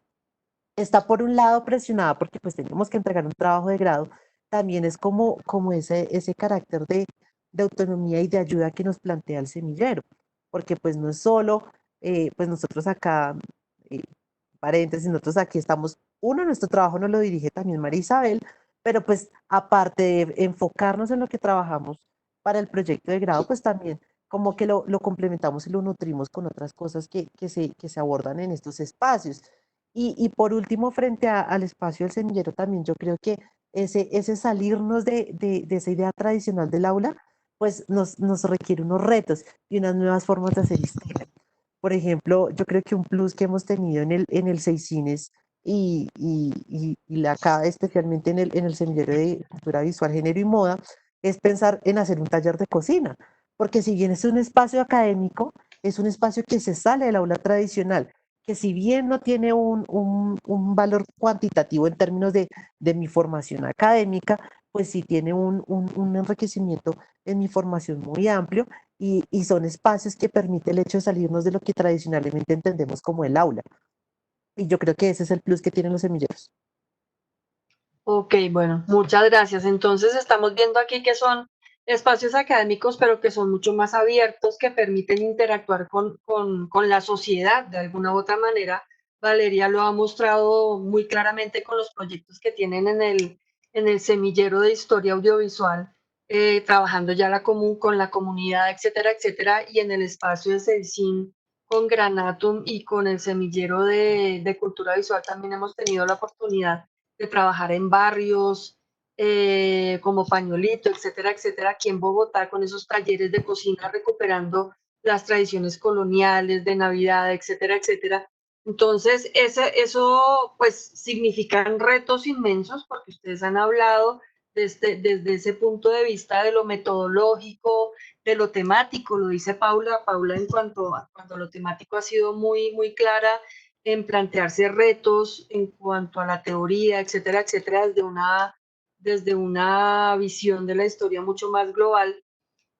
está por un lado presionada porque pues tenemos que entregar un trabajo de grado, también es como ese carácter de autonomía y de ayuda que nos plantea el semillero, porque pues no es solo, pues nosotros acá, eh, paréntesis, nosotros aquí estamos, nuestro trabajo nos lo dirige también María Isabel, pero pues aparte de enfocarnos en lo que trabajamos para el proyecto de grado, pues también como que lo complementamos y lo nutrimos con otras cosas que se abordan en estos espacios. Y por último, frente al espacio del semillero, también yo creo que ese salirnos de esa idea tradicional del aula, pues nos requiere unos retos y unas nuevas formas de hacer historia. Por ejemplo, yo creo que un plus que hemos tenido en el Seisines y acá especialmente en el Semillero de Cultura Visual, Género y Moda, es pensar en hacer un taller de cocina, porque si bien es un espacio académico, es un espacio que se sale del aula tradicional, que si bien no tiene un valor cuantitativo en términos de mi formación académica, pues sí tiene un enriquecimiento en mi formación muy amplio, y son espacios que permite el hecho de salirnos de lo que tradicionalmente entendemos como el aula. Y yo creo que ese es el plus que tienen los semilleros.
Ok, bueno, muchas gracias. Entonces estamos viendo aquí que son espacios académicos, pero que son mucho más abiertos, que permiten interactuar con la sociedad de alguna u otra manera. Valeria lo ha mostrado muy claramente con los proyectos que tienen en el semillero de historia audiovisual, trabajando ya con la comunidad, etcétera, etcétera, y en el espacio de CEDICIN con Granatum y con el semillero de cultura visual también hemos tenido la oportunidad de trabajar en barrios como Pañolito, etcétera, etcétera, aquí en Bogotá con esos talleres de cocina recuperando las tradiciones coloniales de Navidad, etcétera, etcétera. Entonces, eso pues significan retos inmensos porque ustedes han hablado desde ese punto de vista de lo metodológico, de lo temático, lo dice Paula en cuanto a lo temático ha sido muy, muy clara en plantearse retos en cuanto a la teoría, etcétera, etcétera, desde una visión de la historia mucho más global.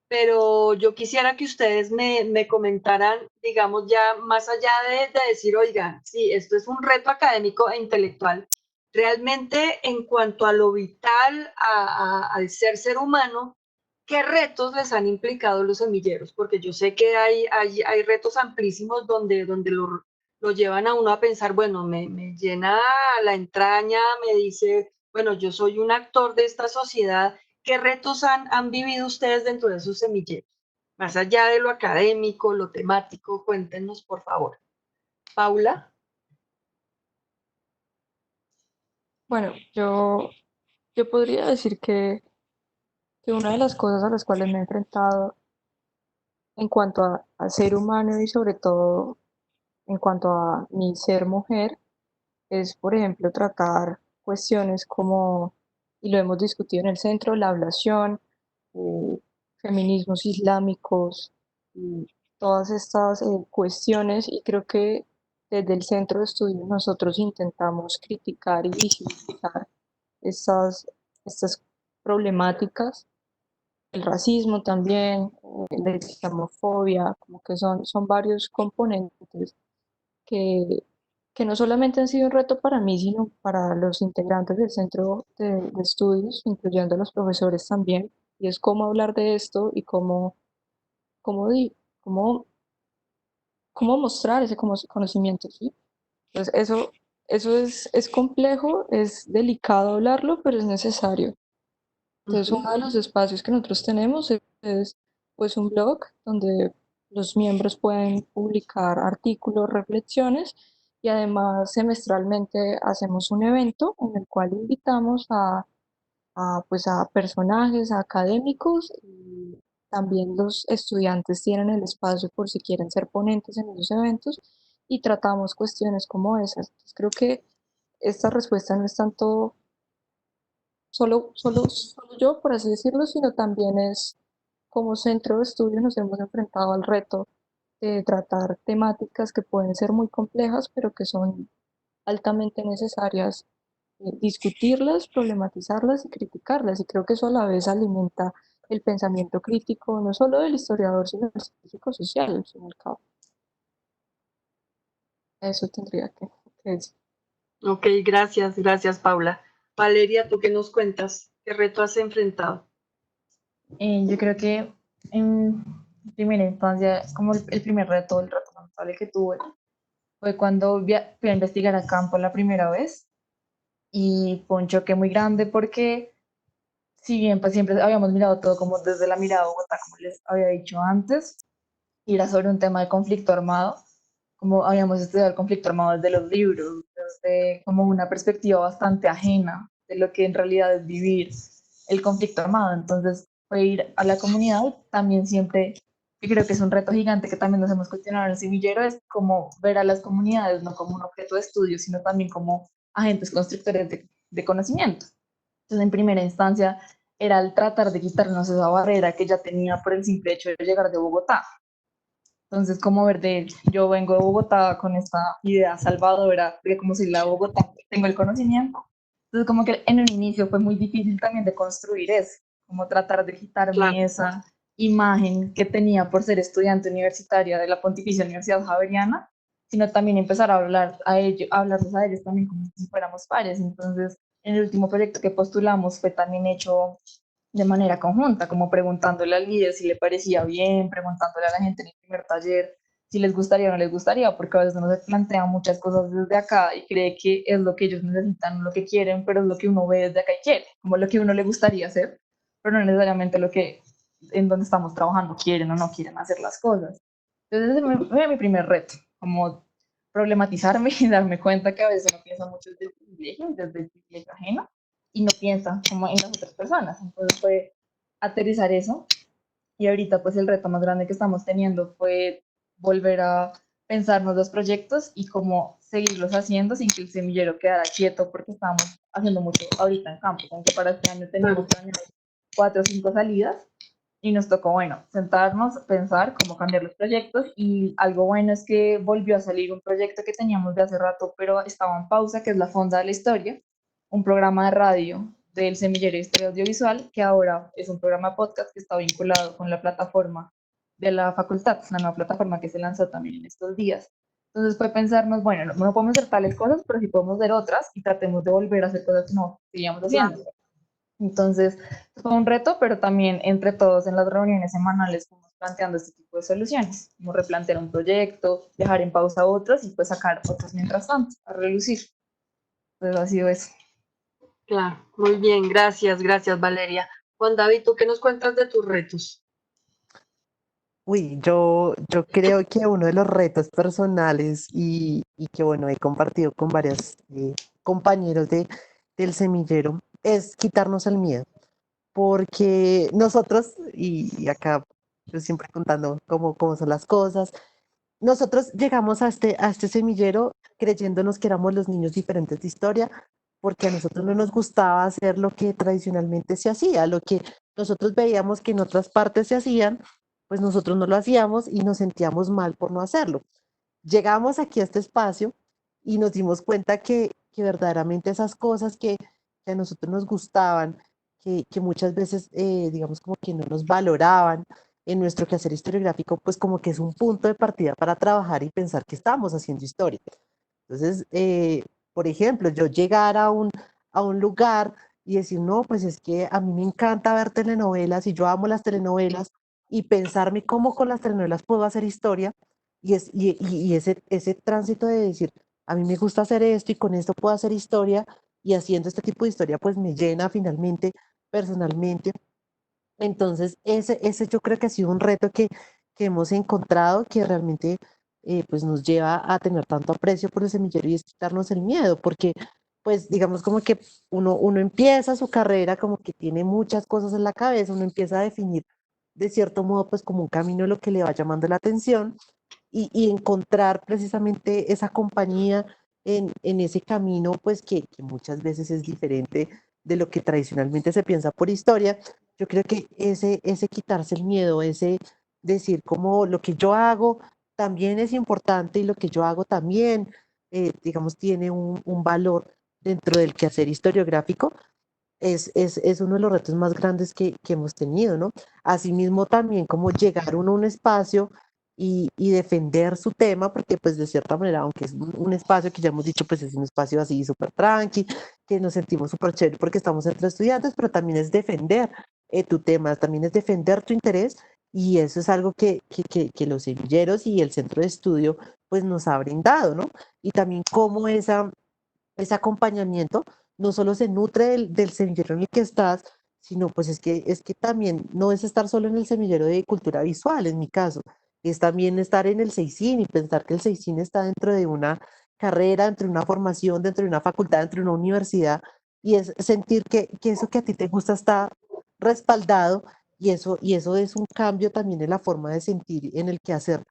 pero yo quisiera que ustedes me comentaran, digamos, ya más allá de decir, oigan, sí, esto es un reto académico e intelectual, realmente en cuanto a lo vital, al ser humano, ¿qué retos les han implicado los semilleros? Porque yo sé que hay retos amplísimos donde lo llevan a uno a pensar, bueno, me llena la entraña, me dice, bueno, yo soy un actor de esta sociedad. ¿Qué retos han vivido ustedes dentro de sus semilleros? Más allá de lo académico, lo temático, cuéntenos, por favor. Paula.
Bueno, yo podría decir que una de las cosas a las cuales me he enfrentado en cuanto a ser humano y sobre todo en cuanto a mi ser mujer es, por ejemplo, tratar cuestiones como, y lo hemos discutido en el centro, la ablación, eh, feminismos islámicos y todas estas cuestiones, y creo que desde el centro de estudios nosotros intentamos criticar y visibilizar estas problemáticas, el racismo también, la islamofobia, como que son varios componentes que, que no solamente han sido un reto para mí, sino para los integrantes del centro de estudios, incluyendo a los profesores también, y es cómo hablar de esto y cómo, di- cómo, cómo mostrar ese conocimiento, ¿sí? Entonces, eso es complejo, es delicado hablarlo, pero es necesario. Entonces,
Ujú.
uno de los espacios que nosotros tenemos es, pues un blog donde los miembros pueden publicar artículos, reflexiones y además semestralmente hacemos un evento en el cual invitamos pues a personajes, a académicos y también los estudiantes tienen el espacio por si quieren ser ponentes en esos eventos y tratamos cuestiones como esas. Entonces, creo que esta respuesta no es tanto solo yo, por así decirlo, sino también es como centro de estudio nos hemos enfrentado al reto de tratar temáticas que pueden ser muy complejas, pero que son altamente necesarias discutirlas, problematizarlas y criticarlas. Y creo que eso a la vez alimenta el pensamiento crítico, no solo del historiador, sino del científico social, al fin y al cabo. Eso tendría que decir.
Ok, gracias, Paula. Valeria, ¿tú qué nos cuentas? ¿Qué reto has enfrentado?
Yo creo que en primera instancia, como el primer reto, el reto más notable que tuve, fue cuando fui a investigar a campo la primera vez y fue un choque muy grande porque si bien pues siempre habíamos mirado todo como desde la mirada de Bogotá, como les había dicho antes, y era sobre un tema de conflicto armado, como habíamos estudiado el conflicto armado desde los libros, desde como una perspectiva bastante ajena de lo que en realidad es vivir el conflicto armado. Entonces, fue ir a la comunidad, también siempre, y creo que es un reto gigante que también nos hemos cuestionado en el semillero, es como ver a las comunidades no como un objeto de estudio, sino también como agentes constructores de conocimiento. Entonces, en primera instancia, era el tratar de quitarnos esa barrera que ya tenía por el simple hecho de llegar de Bogotá. Entonces, como ver de, yo vengo de Bogotá con esta idea salvadora de cómo soy la de Bogotá, tengo el conocimiento. Entonces, como que en el inicio fue muy difícil también de construir eso, como tratar de quitarme
Claro,
esa imagen que tenía por ser estudiante universitaria de la Pontificia Universidad Javeriana, sino también empezar a hablar a ellos, a hablarles a ellos también como si fuéramos pares. Entonces, en el último proyecto que postulamos fue también hecho de manera conjunta, como preguntándole al líder si le parecía bien, preguntándole a la gente en el primer taller si les gustaría o no les gustaría, porque a veces uno se plantea muchas cosas desde acá y cree que es lo que ellos necesitan, lo que quieren, pero es lo que uno ve desde acá y quiere, como lo que uno le gustaría hacer, pero no necesariamente lo que en donde estamos trabajando quieren o no quieren hacer las cosas. Entonces ese fue mi primer reto, como problematizarme y darme cuenta que a veces uno piensa mucho desde el privilegio ajeno y no piensa como en las otras personas. Entonces fue aterrizar eso y ahorita pues el reto más grande que estamos teniendo fue volver a pensarnos los proyectos y cómo seguirlos haciendo sin que el semillero quedara quieto porque estamos haciendo mucho ahorita en campo, aunque para este año teníamos
claro.
planeado 4 o 5 salidas y nos tocó, bueno, sentarnos, pensar cómo cambiar los proyectos y algo bueno es que volvió a salir un proyecto que teníamos de hace rato pero estaba en pausa, que es La Fonda de la Historia, un programa de radio del Semillero de Historia Audiovisual, que ahora es un programa podcast que está vinculado con la plataforma de la facultad, una nueva plataforma que se lanzó también en estos días. Entonces fue pensarnos, bueno, no podemos hacer tales cosas, pero sí podemos hacer otras y tratemos de volver a hacer cosas que no seguíamos haciendo. Entonces fue un reto, pero también entre todos en las reuniones semanales fuimos planteando este tipo de soluciones, como replantear un proyecto, dejar en pausa otros y pues sacar otros mientras tanto, a relucir. Entonces ha sido eso.
Claro, muy bien, gracias, gracias Valeria. Juan David, ¿tú qué nos cuentas de tus retos?
Uy, yo creo que uno de los retos personales y que bueno, he compartido con varios compañeros del semillero es quitarnos el miedo, porque nosotros, y acá yo siempre contando cómo son las cosas, nosotros llegamos a este semillero creyéndonos que éramos los niños diferentes de historia, porque a nosotros no nos gustaba hacer lo que tradicionalmente se hacía, lo que nosotros veíamos que en otras partes se hacían, pues nosotros no lo hacíamos y nos sentíamos mal por no hacerlo. Llegamos aquí a este espacio y nos dimos cuenta que verdaderamente esas cosas que a nosotros nos gustaban, que muchas veces, digamos, como que no nos valoraban en nuestro quehacer historiográfico, pues como que es un punto de partida para trabajar y pensar que estamos haciendo historia. Entonces, por ejemplo, yo llegar a un lugar y decir, no, pues es que a mí me encanta ver telenovelas y yo amo las telenovelas y pensarme cómo con las telenovelas puedo hacer historia y ese tránsito de decir, a mí me gusta hacer esto y con esto puedo hacer historia y haciendo este tipo de historia, pues me llena finalmente personalmente. Entonces, ese yo creo que ha sido un reto que hemos encontrado que realmente pues nos lleva a tener tanto aprecio por el semillero y es quitarnos el miedo, porque pues digamos como que uno empieza su carrera como que tiene muchas cosas en la cabeza, uno empieza a definir de cierto modo pues como un camino lo que le va llamando la atención y encontrar precisamente esa compañía en ese camino, pues que muchas veces es diferente de lo que tradicionalmente se piensa por historia. Yo creo que ese quitarse el miedo, ese decir como lo que yo hago también es importante y lo que yo hago también, digamos, tiene un valor dentro del quehacer historiográfico, es uno de los retos más grandes que hemos tenido, ¿no? Asimismo, también como llegar uno a un espacio y defender su tema, porque pues de cierta manera, aunque es un espacio que ya hemos dicho, pues es un espacio así súper tranqui, que nos sentimos súper chévere porque estamos entre estudiantes, pero también es defender tu tema, también es defender tu interés y eso es algo que los semilleros y el centro de estudio pues nos ha brindado, ¿no? Y también cómo ese acompañamiento no solo se nutre del semillero en el que estás, sino pues es que también no es estar solo en el semillero de cultura visual, en mi caso, es también estar en el CEICIN y pensar que el CEICIN está dentro de una carrera, dentro de una formación, dentro de una facultad, dentro de una universidad, y es sentir que eso que a ti te gusta está respaldado, y eso es un cambio también en la forma de sentir en el quehacer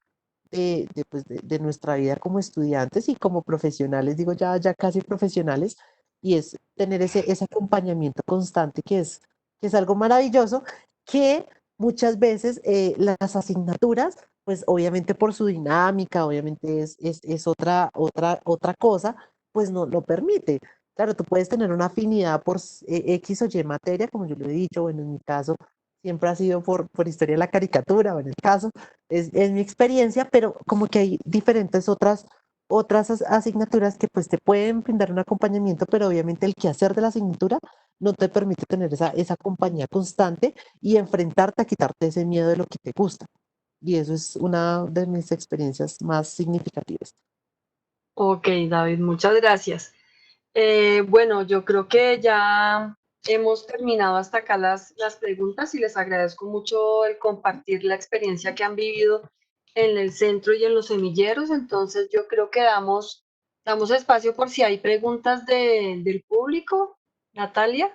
pues, de nuestra vida como estudiantes y como profesionales, digo ya casi profesionales, y es tener ese acompañamiento constante que es algo maravilloso, que muchas veces las asignaturas, pues obviamente por su dinámica, obviamente es otra cosa, pues no lo permite. Claro, tú puedes tener una afinidad por X o Y materia, como yo lo he dicho, bueno, en mi caso siempre ha sido por historia de la caricatura, o en el caso, es mi experiencia, pero como que hay diferentes otras asignaturas que pues te pueden brindar un acompañamiento, pero obviamente el quehacer de la asignatura no te permite tener esa compañía constante y enfrentarte a quitarte ese miedo de lo que te gusta. Y eso es una de mis experiencias más significativas.
Ok, David, muchas gracias. Bueno, yo creo que ya hemos terminado hasta acá las preguntas y les agradezco mucho el compartir la experiencia que han vivido en el centro y en los semilleros. Entonces, yo creo que damos espacio por si hay preguntas del público. Natalia.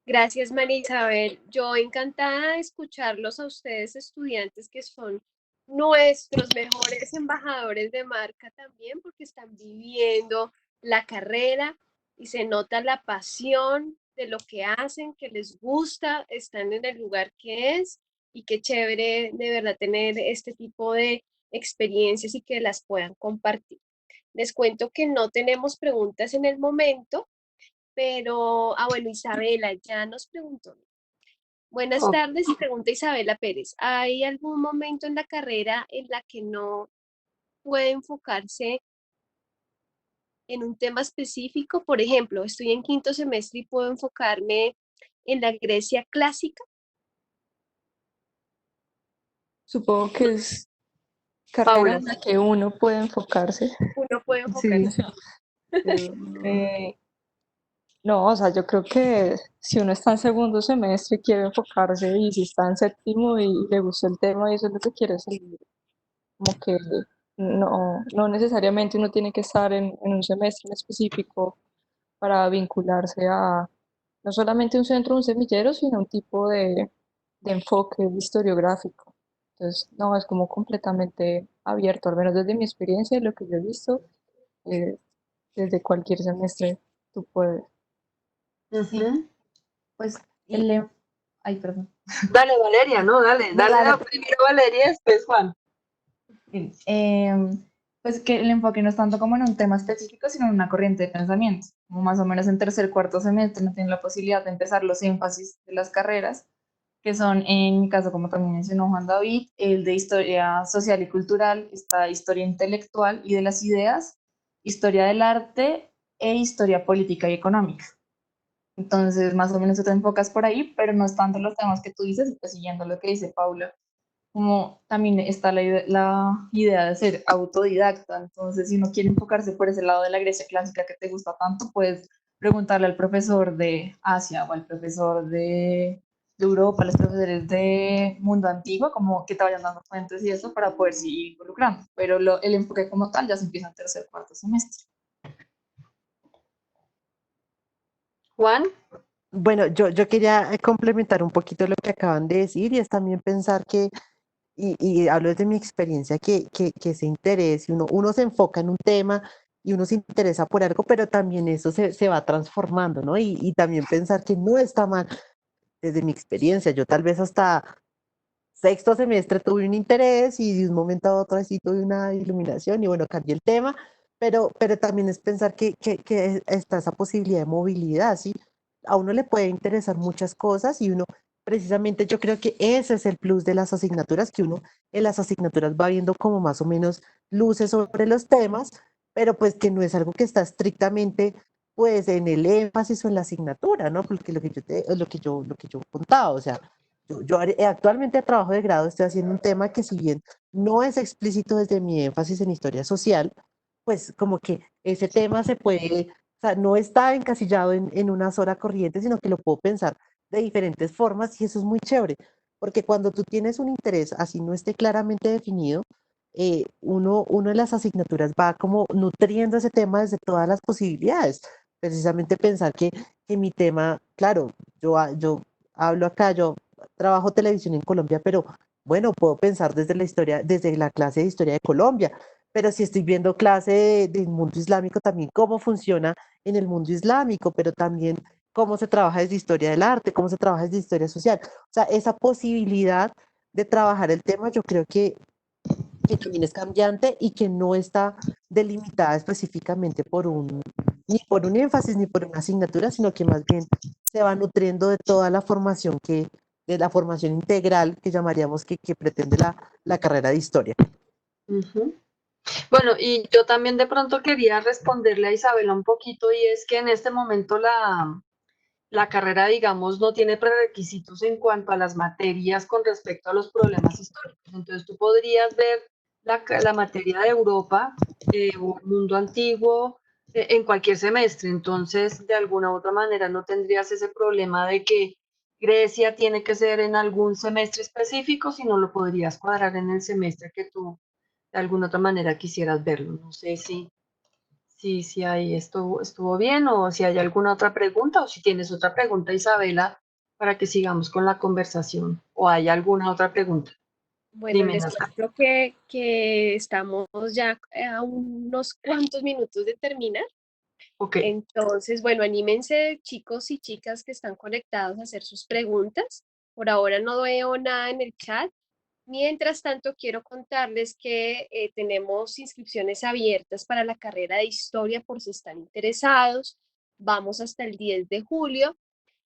Gracias, María Isabel. Yo encantada de escucharlos a ustedes, estudiantes que son nuestros mejores embajadores de marca también, porque están viviendo la carrera y se nota la pasión de lo que hacen, que les gusta, están en el lugar que es y qué chévere de verdad tener este tipo de experiencias y que las puedan compartir. Les cuento que no tenemos preguntas en el momento, Pero, bueno, Isabela ya nos preguntó. Buenas
Ok.
tardes, pregunta Isabela Pérez. ¿Hay algún momento en la carrera en la que no puede enfocarse en un tema específico? Por ejemplo, estoy en quinto semestre y puedo enfocarme en la Grecia clásica.
Supongo que es carrera
Paula.
en la que uno puede enfocarse.
Uno puede
Sí.
enfocarse.
Eh, no, o sea, yo creo que si uno está en segundo semestre y quiere enfocarse y si está en séptimo y le gusta el tema y eso es lo que quiere seguir, como que no necesariamente uno tiene que estar en un semestre en específico para vincularse a no solamente un centro, un semillero, sino un tipo de enfoque historiográfico. Entonces, no, es como completamente abierto, al menos desde mi experiencia y lo que yo he visto, eh, desde cualquier semestre tú puedes.
Sí,
Ujú.
pues
Y
ay, perdón.
Dale, Valeria, no, dale,
No,
dale
dale,
primero Valeria, después Juan.
bien. Pues que el enfoque no es tanto como en un tema específico, sino en una corriente de pensamiento. Como más o menos en tercer, cuarto semestre no tienen la posibilidad de empezar los énfasis de las carreras, que son, en mi caso, como también mencionó Juan David, el de historia social y cultural, está historia intelectual y de las ideas, historia del arte e historia política y económica. Entonces, más o menos tú te enfocas por ahí, pero no es tanto los temas que tú dices, pues siguiendo lo que dice Paula, como también está la idea de ser autodidacta. Entonces, si uno quiere enfocarse por ese lado de la Grecia clásica que te gusta tanto, puedes preguntarle al profesor de Asia o al profesor de Europa, a los profesores de mundo antiguo, como que te vayan dando fuentes y eso para poder seguir involucrando. Pero el enfoque como tal ya se empieza en tercer, cuarto semestre.
Juan.
bueno, yo quería complementar un poquito lo que acaban de decir y es también pensar que, y hablo desde mi experiencia, que ese interés, y uno se enfoca en un tema y uno se interesa por algo, pero también eso se va transformando, ¿no? Y también pensar que no está mal desde mi experiencia. Yo tal vez hasta sexto semestre tuve un interés y de un momento a otro así tuve una iluminación y bueno, cambié el tema, pero también es pensar que está esa posibilidad de movilidad, ¿sí? A uno le puede interesar muchas cosas y uno, precisamente yo creo que ese es el plus de las asignaturas, que uno en las asignaturas va viendo como más o menos luces sobre los temas, pero pues que no es algo que está estrictamente pues en el énfasis o en la asignatura, ¿no? Porque lo que yo contaba, o sea, actualmente trabajo de grado, estoy haciendo un tema que si bien no es explícito desde mi énfasis en historia social, pues como que ese tema se puede, o sea, no está encasillado en una sola corriente, sino que lo puedo pensar de diferentes formas y eso es muy chévere, porque cuando tú tienes un interés así no esté claramente definido, uno en las asignaturas va como nutriendo ese tema desde todas las posibilidades. Precisamente pensar que mi tema, claro, yo hablo acá, yo trabajo televisión en Colombia, pero bueno, puedo pensar desde la historia, desde la clase de historia de Colombia, pero si estoy viendo clase del mundo islámico, también cómo funciona en el mundo islámico, pero también cómo se trabaja desde historia del arte, cómo se trabaja desde historia social. O sea, esa posibilidad de trabajar el tema, yo creo que también es cambiante y que no está delimitada específicamente ni por un énfasis ni por una asignatura, sino que más bien se va nutriendo de toda la formación de la formación integral que llamaríamos que pretende la carrera de historia.
Ujú. Bueno, y yo también de pronto quería responderle a Isabela un poquito y es que en este momento la carrera, digamos, no tiene prerequisitos en cuanto a las materias con respecto a los problemas históricos. Entonces, tú podrías ver la materia de Europa o mundo antiguo en cualquier semestre. Entonces, de alguna u otra manera, no tendrías ese problema de que Grecia tiene que ser en algún semestre específico, sino lo podrías cuadrar en el semestre que tú de alguna otra manera quisieras verlo. No sé si ahí estuvo bien o si hay alguna otra pregunta o si tienes otra pregunta, Isabela, para que sigamos con la conversación o hay alguna otra pregunta.
Bueno,
Dime,
les
Nata.
cuento que estamos ya a unos cuantos minutos de terminar.
Ok.
Entonces, bueno, anímense chicos y chicas que están conectados a hacer sus preguntas. Por ahora no veo nada en el chat. Mientras tanto, quiero contarles que tenemos inscripciones abiertas para la carrera de historia por si están interesados. vamos hasta el 10 de julio.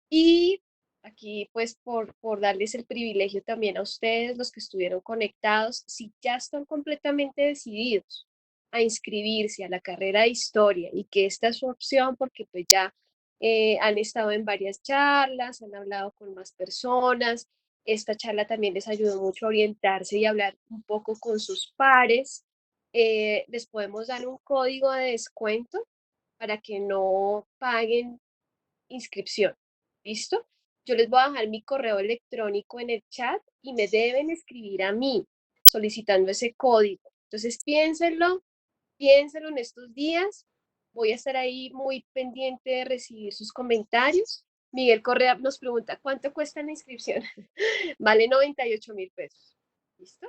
Y aquí, pues, por darles el privilegio también a ustedes, los que estuvieron conectados, si ya están completamente decididos a inscribirse a la carrera de historia y que esta es su opción porque pues ya han estado en varias charlas, han hablado con más personas, esta charla también les ayudó mucho a orientarse y hablar un poco con sus pares, les podemos dar un código de descuento para que no paguen inscripción. ¿Listo? Yo les voy a dejar mi correo electrónico en el chat y me deben escribir a mí solicitando ese código. Entonces piénsenlo en estos días. Voy a estar ahí muy pendiente de recibir sus comentarios. Miguel Correa nos pregunta, ¿cuánto cuesta la inscripción? Vale 98.000 pesos. ¿Listo?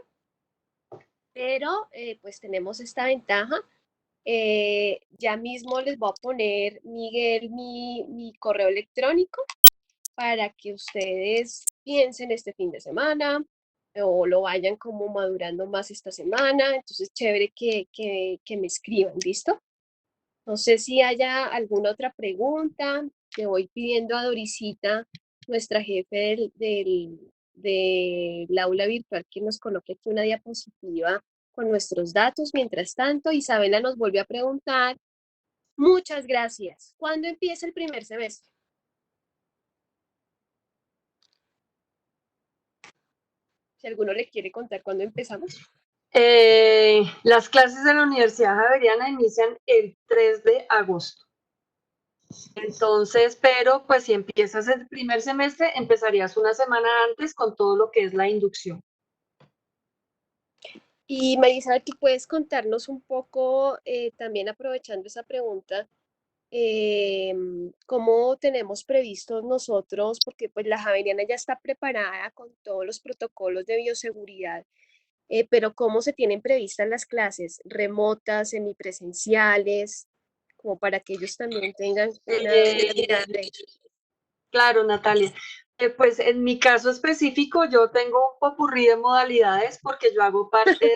Pero pues tenemos esta ventaja. Ya mismo les voy a poner, Miguel, mi correo electrónico para que ustedes piensen este fin de semana o lo vayan como madurando más esta semana. Entonces, chévere que me escriban, ¿listo? No sé si haya alguna otra pregunta. Le voy pidiendo a Dorisita, nuestra jefe del aula virtual, que nos coloque aquí una diapositiva con nuestros datos. Mientras tanto, Isabela nos vuelve a preguntar. Muchas gracias. ¿Cuándo empieza el primer semestre? Si alguno le quiere contar cuándo empezamos.
Las clases de la Universidad Javeriana inician el 3 de agosto. Entonces, pero pues si empiezas el primer semestre, empezarías una semana antes con todo lo que es la inducción.
Y Marisabel, ¿tú puedes contarnos un poco, también aprovechando esa pregunta, cómo tenemos previstos nosotros, porque pues la Javeriana ya está preparada con todos los protocolos de bioseguridad, pero cómo se tienen previstas las clases remotas, semipresenciales, como para que ellos también tengan una mirada de ello?
Claro, Natalia. Pues en mi caso específico yo tengo un popurrí de modalidades porque yo hago parte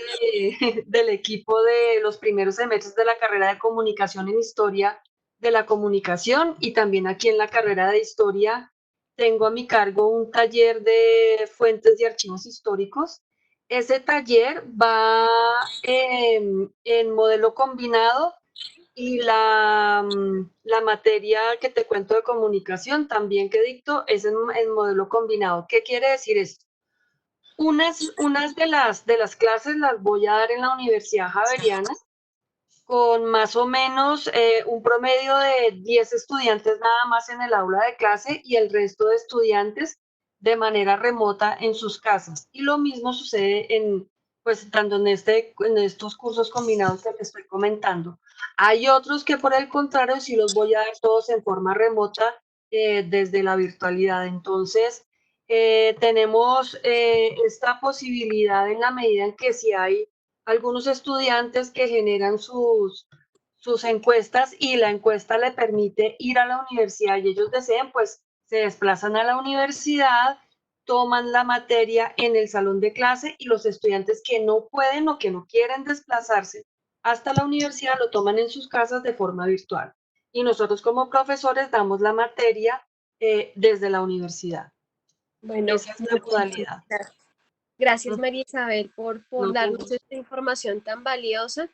del equipo de los primeros semestres de la carrera de comunicación en historia de la comunicación y también aquí en la carrera de historia tengo a mi cargo un taller de fuentes y archivos históricos. Ese taller va en modelo combinado y la materia que te cuento de comunicación también que dicto es en modelo combinado. ¿Qué quiere decir esto? Unas de las clases las voy a dar en la Universidad Javeriana con más o menos un promedio de 10 estudiantes nada más en el aula de clase y el resto de estudiantes de manera remota en sus casas. Y lo mismo sucede pues, tanto en estos cursos combinados que te estoy comentando. Hay otros que por el contrario sí los voy a dar todos en forma remota desde la virtualidad. Entonces, tenemos esta posibilidad en la medida en que si hay algunos estudiantes que generan sus encuestas y la encuesta le permite ir a la universidad y ellos deseen, pues se desplazan a la universidad, toman la materia en el salón de clase y los estudiantes que no pueden o que no quieren desplazarse hasta la universidad lo toman en sus casas de forma virtual. Y nosotros como profesores damos la materia desde la universidad.
Bueno,
Esa es la modalidad.
gracias María Isabel por
No,
darnos esta información tan valiosa.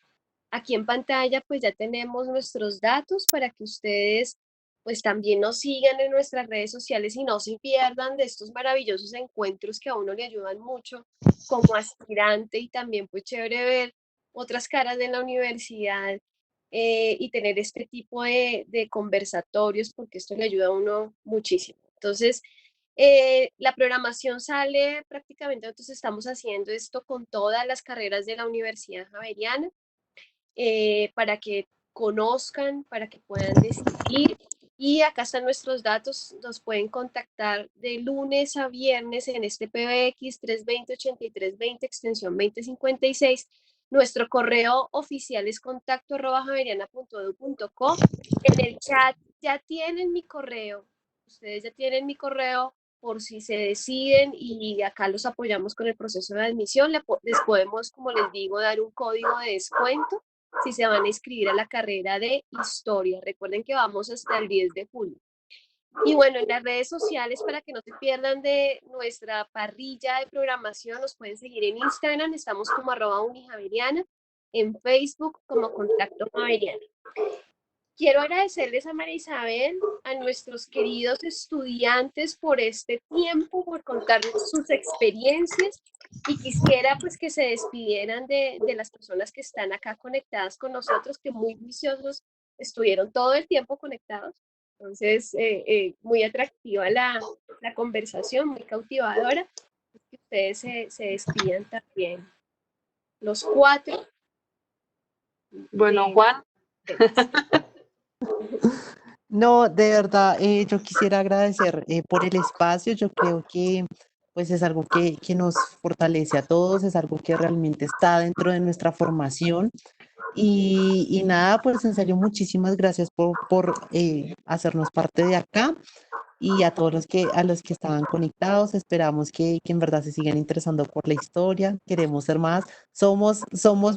Aquí en pantalla pues ya tenemos nuestros datos para que ustedes pues también nos sigan en nuestras redes sociales y no se pierdan de estos maravillosos encuentros que a uno le ayudan mucho como aspirante y también pues chévere ver otras caras de la universidad, y tener este tipo de conversatorios porque esto le ayuda a uno muchísimo. Entonces, la programación sale prácticamente, nosotros estamos haciendo esto con todas las carreras de la Universidad Javeriana, para que conozcan, para que puedan decidir. Y acá están nuestros datos, nos pueden contactar de lunes a viernes en este PBX 320-8320, extensión 2056. Nuestro correo oficial es contacto@javeriana.edu.co. En el chat ya tienen mi correo, ustedes ya tienen mi correo por si se deciden y acá los apoyamos con el proceso de admisión. Les podemos, como les digo, dar un código de descuento si se van a inscribir a la carrera de Historia. Recuerden que vamos hasta el 10 de julio. Y bueno, en las redes sociales, para que no se pierdan de nuestra parrilla de programación, nos pueden seguir en Instagram, estamos como @unijaveriana, en Facebook como Contacto Javeriana. Quiero agradecerles a María Isabel, a nuestros queridos estudiantes por este tiempo, por contarnos sus experiencias, y quisiera pues que se despidieran de las personas que están acá conectadas con nosotros, que muy juiciosos estuvieron todo el tiempo conectados. Entonces, muy atractiva la conversación, muy cautivadora. Que ustedes se despidan también, los 4.
Bueno, Juan,
No, de verdad, yo quisiera agradecer por el espacio. Yo creo que pues es algo que nos fortalece a todos, es algo que realmente está dentro de nuestra formación. Y nada, pues en serio, muchísimas gracias por hacernos parte de acá y a todos a los que estaban conectados. Esperamos que en verdad se sigan interesando por la historia. Queremos ser más, somos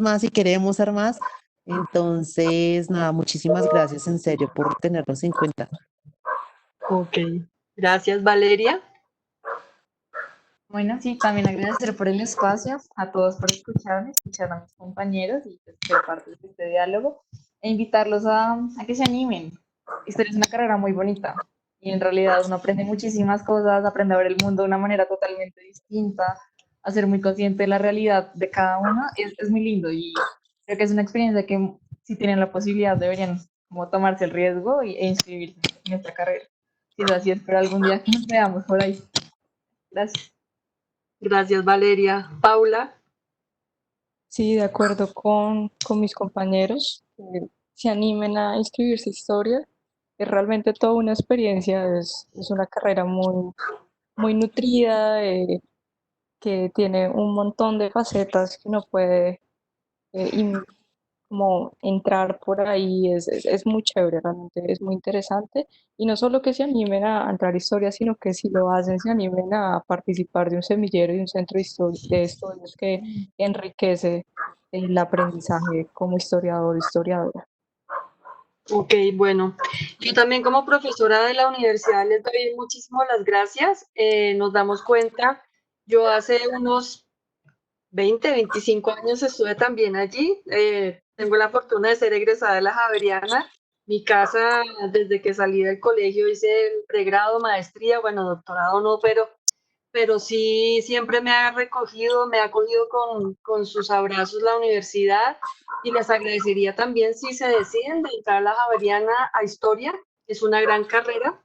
más y queremos ser más. Entonces, nada, muchísimas gracias en serio por tenernos en cuenta.
ok. Gracias, Valeria.
Bueno, sí, también agradecer por el espacio, a todos por escucharme, escuchar a mis compañeros y pues, ser parte de este diálogo e invitarlos a que se animen. Historia es una carrera muy bonita y en realidad uno aprende muchísimas cosas, aprende a ver el mundo de una manera totalmente distinta, a ser muy consciente de la realidad de cada uno, es muy lindo y creo que es una experiencia que si tienen la posibilidad deberían como tomarse el riesgo e inscribirse en esta carrera. Si es así, espero algún día que nos veamos por ahí. Gracias.
Gracias, Valeria. Paula,
Sí, de acuerdo con mis compañeros, se animen a inscribirse a historia. Es realmente toda una experiencia, es una carrera muy, muy nutrida, que tiene un montón de facetas que uno puede como entrar por ahí, es muy chévere, realmente es muy interesante. Y no solo que se animen a entrar a historia, sino que si lo hacen, se animen a participar de un semillero y un centro de estudios que enriquece el aprendizaje como historiador o historiadora.
ok, bueno, yo también como profesora de la universidad les doy muchísimas las gracias. Nos damos cuenta, yo hace unos 20, 25 años estuve también allí. Tengo la fortuna de ser egresada de la Javeriana. Mi casa, desde que salí del colegio, hice el pregrado, maestría, bueno, doctorado no, pero sí siempre me ha recogido, me ha acogido con sus abrazos la universidad y les agradecería también si se deciden de entrar a la Javeriana a Historia, es una gran carrera.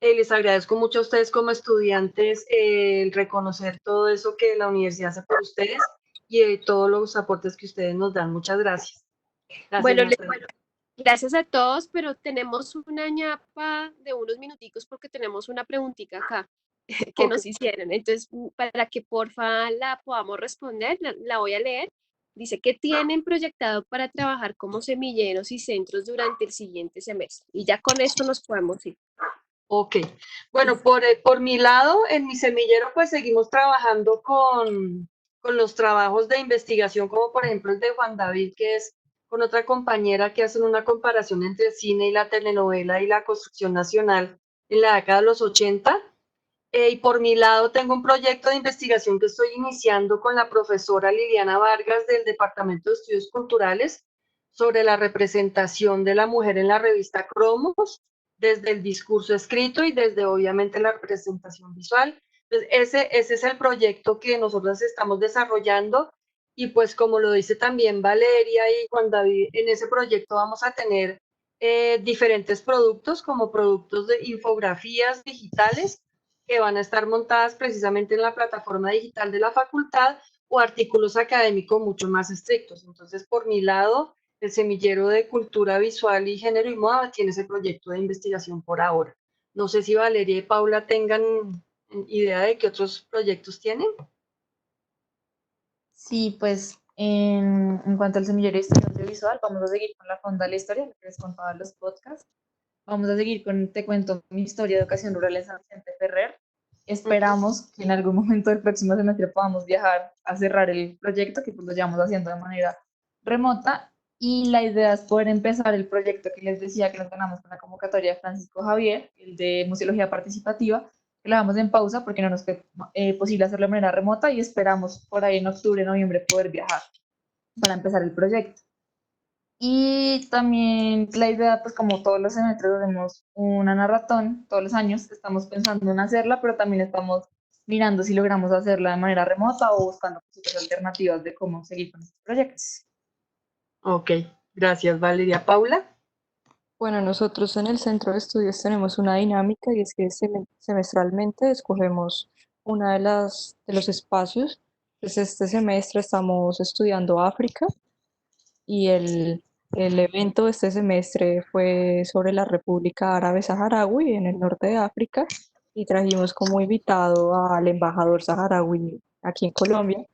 Les agradezco mucho a ustedes como estudiantes el reconocer todo eso que la universidad hace por ustedes y todos los aportes que ustedes nos dan. Muchas gracias. Gracias,
Bueno,
Natalia.
gracias a todos, pero tenemos una ñapa de unos minuticos porque tenemos una preguntita acá que
Ok.
nos hicieron. Entonces, para que porfa la podamos responder, la voy a leer. Dice que tienen proyectado para trabajar como semilleros y centros durante el siguiente semestre. Y ya con esto nos podemos ir.
Ok, bueno, por mi lado, en mi semillero, pues seguimos trabajando con los trabajos de investigación, como por ejemplo el de Juan David, que es con otra compañera que hacen una comparación entre el cine y la telenovela y la construcción nacional en la década de los 80. Y por mi lado, tengo un proyecto de investigación que estoy iniciando con la profesora Liliana Vargas del Departamento de Estudios Culturales sobre la representación de la mujer en la revista Cromos, desde el discurso escrito y desde obviamente la representación visual. Entonces, ese es el proyecto que nosotros estamos desarrollando y pues como lo dice también Valeria y Juan David, en ese proyecto vamos a tener diferentes productos como productos de infografías digitales que van a estar montadas precisamente en la plataforma digital de la facultad o artículos académicos mucho más estrictos. Entonces, por mi lado, el Semillero de Cultura Visual y Género y Moda tiene ese proyecto de investigación por ahora. No sé si Valeria y Paula tengan idea de qué otros proyectos tienen.
Sí, pues en cuanto al semillero de historia audiovisual, vamos a seguir con la Fonda de la Historia, lo que les contaba en los podcasts. Vamos a seguir con Te cuento mi historia de educación rural en San Vicente Ferrer. Esperamos que en algún momento del próximo semestre podamos viajar a cerrar el proyecto, que pues lo llevamos haciendo de manera remota. y la idea es poder empezar el proyecto que les decía que nos ganamos con la convocatoria de Francisco Javier, el de Museología Participativa, que lo dejamos en pausa porque no nos fue posible hacerlo de manera remota y esperamos por ahí en octubre, noviembre poder viajar para empezar el proyecto. Y también la idea, pues como todos los semestres hacemos una narratón todos los años, estamos pensando en hacerla, pero también estamos mirando si logramos hacerla de manera remota o buscando pues, alternativas de cómo seguir con estos proyectos.
Ok, gracias Valeria. Paula.
Bueno, nosotros en el centro de estudios tenemos una dinámica y es que semestralmente escogemos una de los espacios. Pues este semestre estamos estudiando África y el evento de este semestre fue sobre la República Árabe Saharaui en el norte de África y trajimos como invitado al embajador saharaui aquí en Colombia.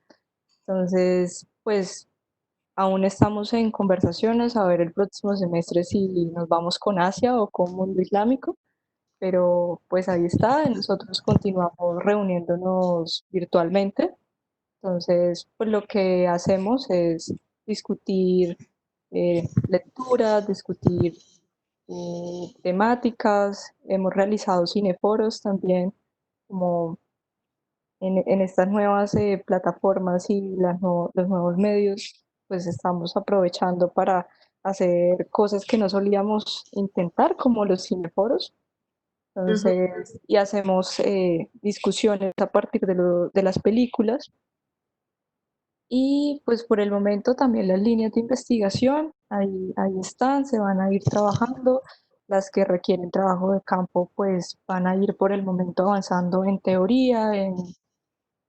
Entonces, pues aún estamos en conversaciones a ver el próximo semestre si nos vamos con Asia o con Mundo Islámico, pero pues ahí está, nosotros continuamos reuniéndonos virtualmente. Entonces, pues lo que hacemos es discutir lecturas, discutir temáticas, hemos realizado cineforos también, como en estas nuevas plataformas y los nuevos medios, pues estamos aprovechando para hacer cosas que no solíamos intentar, como los cineforos. Entonces, y hacemos discusiones a partir de las películas. Y pues por el momento también las líneas de investigación, ahí están, se van a ir trabajando. Las que requieren trabajo de campo, pues van a ir por el momento avanzando en teoría,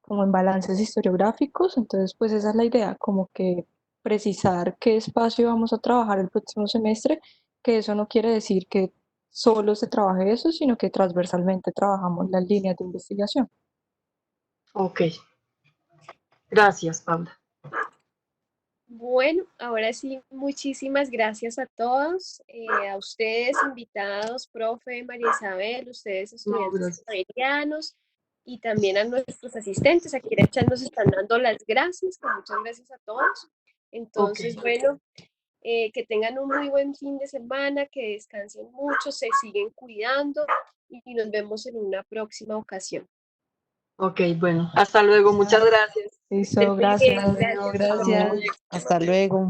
como en balances historiográficos. Entonces, pues esa es la idea, como que precisar qué espacio vamos a trabajar el próximo semestre, que eso no quiere decir que solo se trabaje eso, sino que transversalmente trabajamos las líneas de investigación.
Ok, gracias Paula.
Bueno, ahora sí, muchísimas gracias a todos, a ustedes invitados, profe María Isabel, ustedes
No,
estudiantes
gracias.
javerianos y también a nuestros asistentes. Aquí en el chat nos están dando las gracias, que muchas gracias a todos. Entonces,
Ok.
bueno, que tengan un muy buen fin de semana, que descansen mucho, se siguen cuidando y nos vemos en una próxima ocasión.
Ok, bueno, hasta luego, muchas gracias.
Listo,
Muy bien,
gracias.
gracias.
Gracias.
Hasta luego.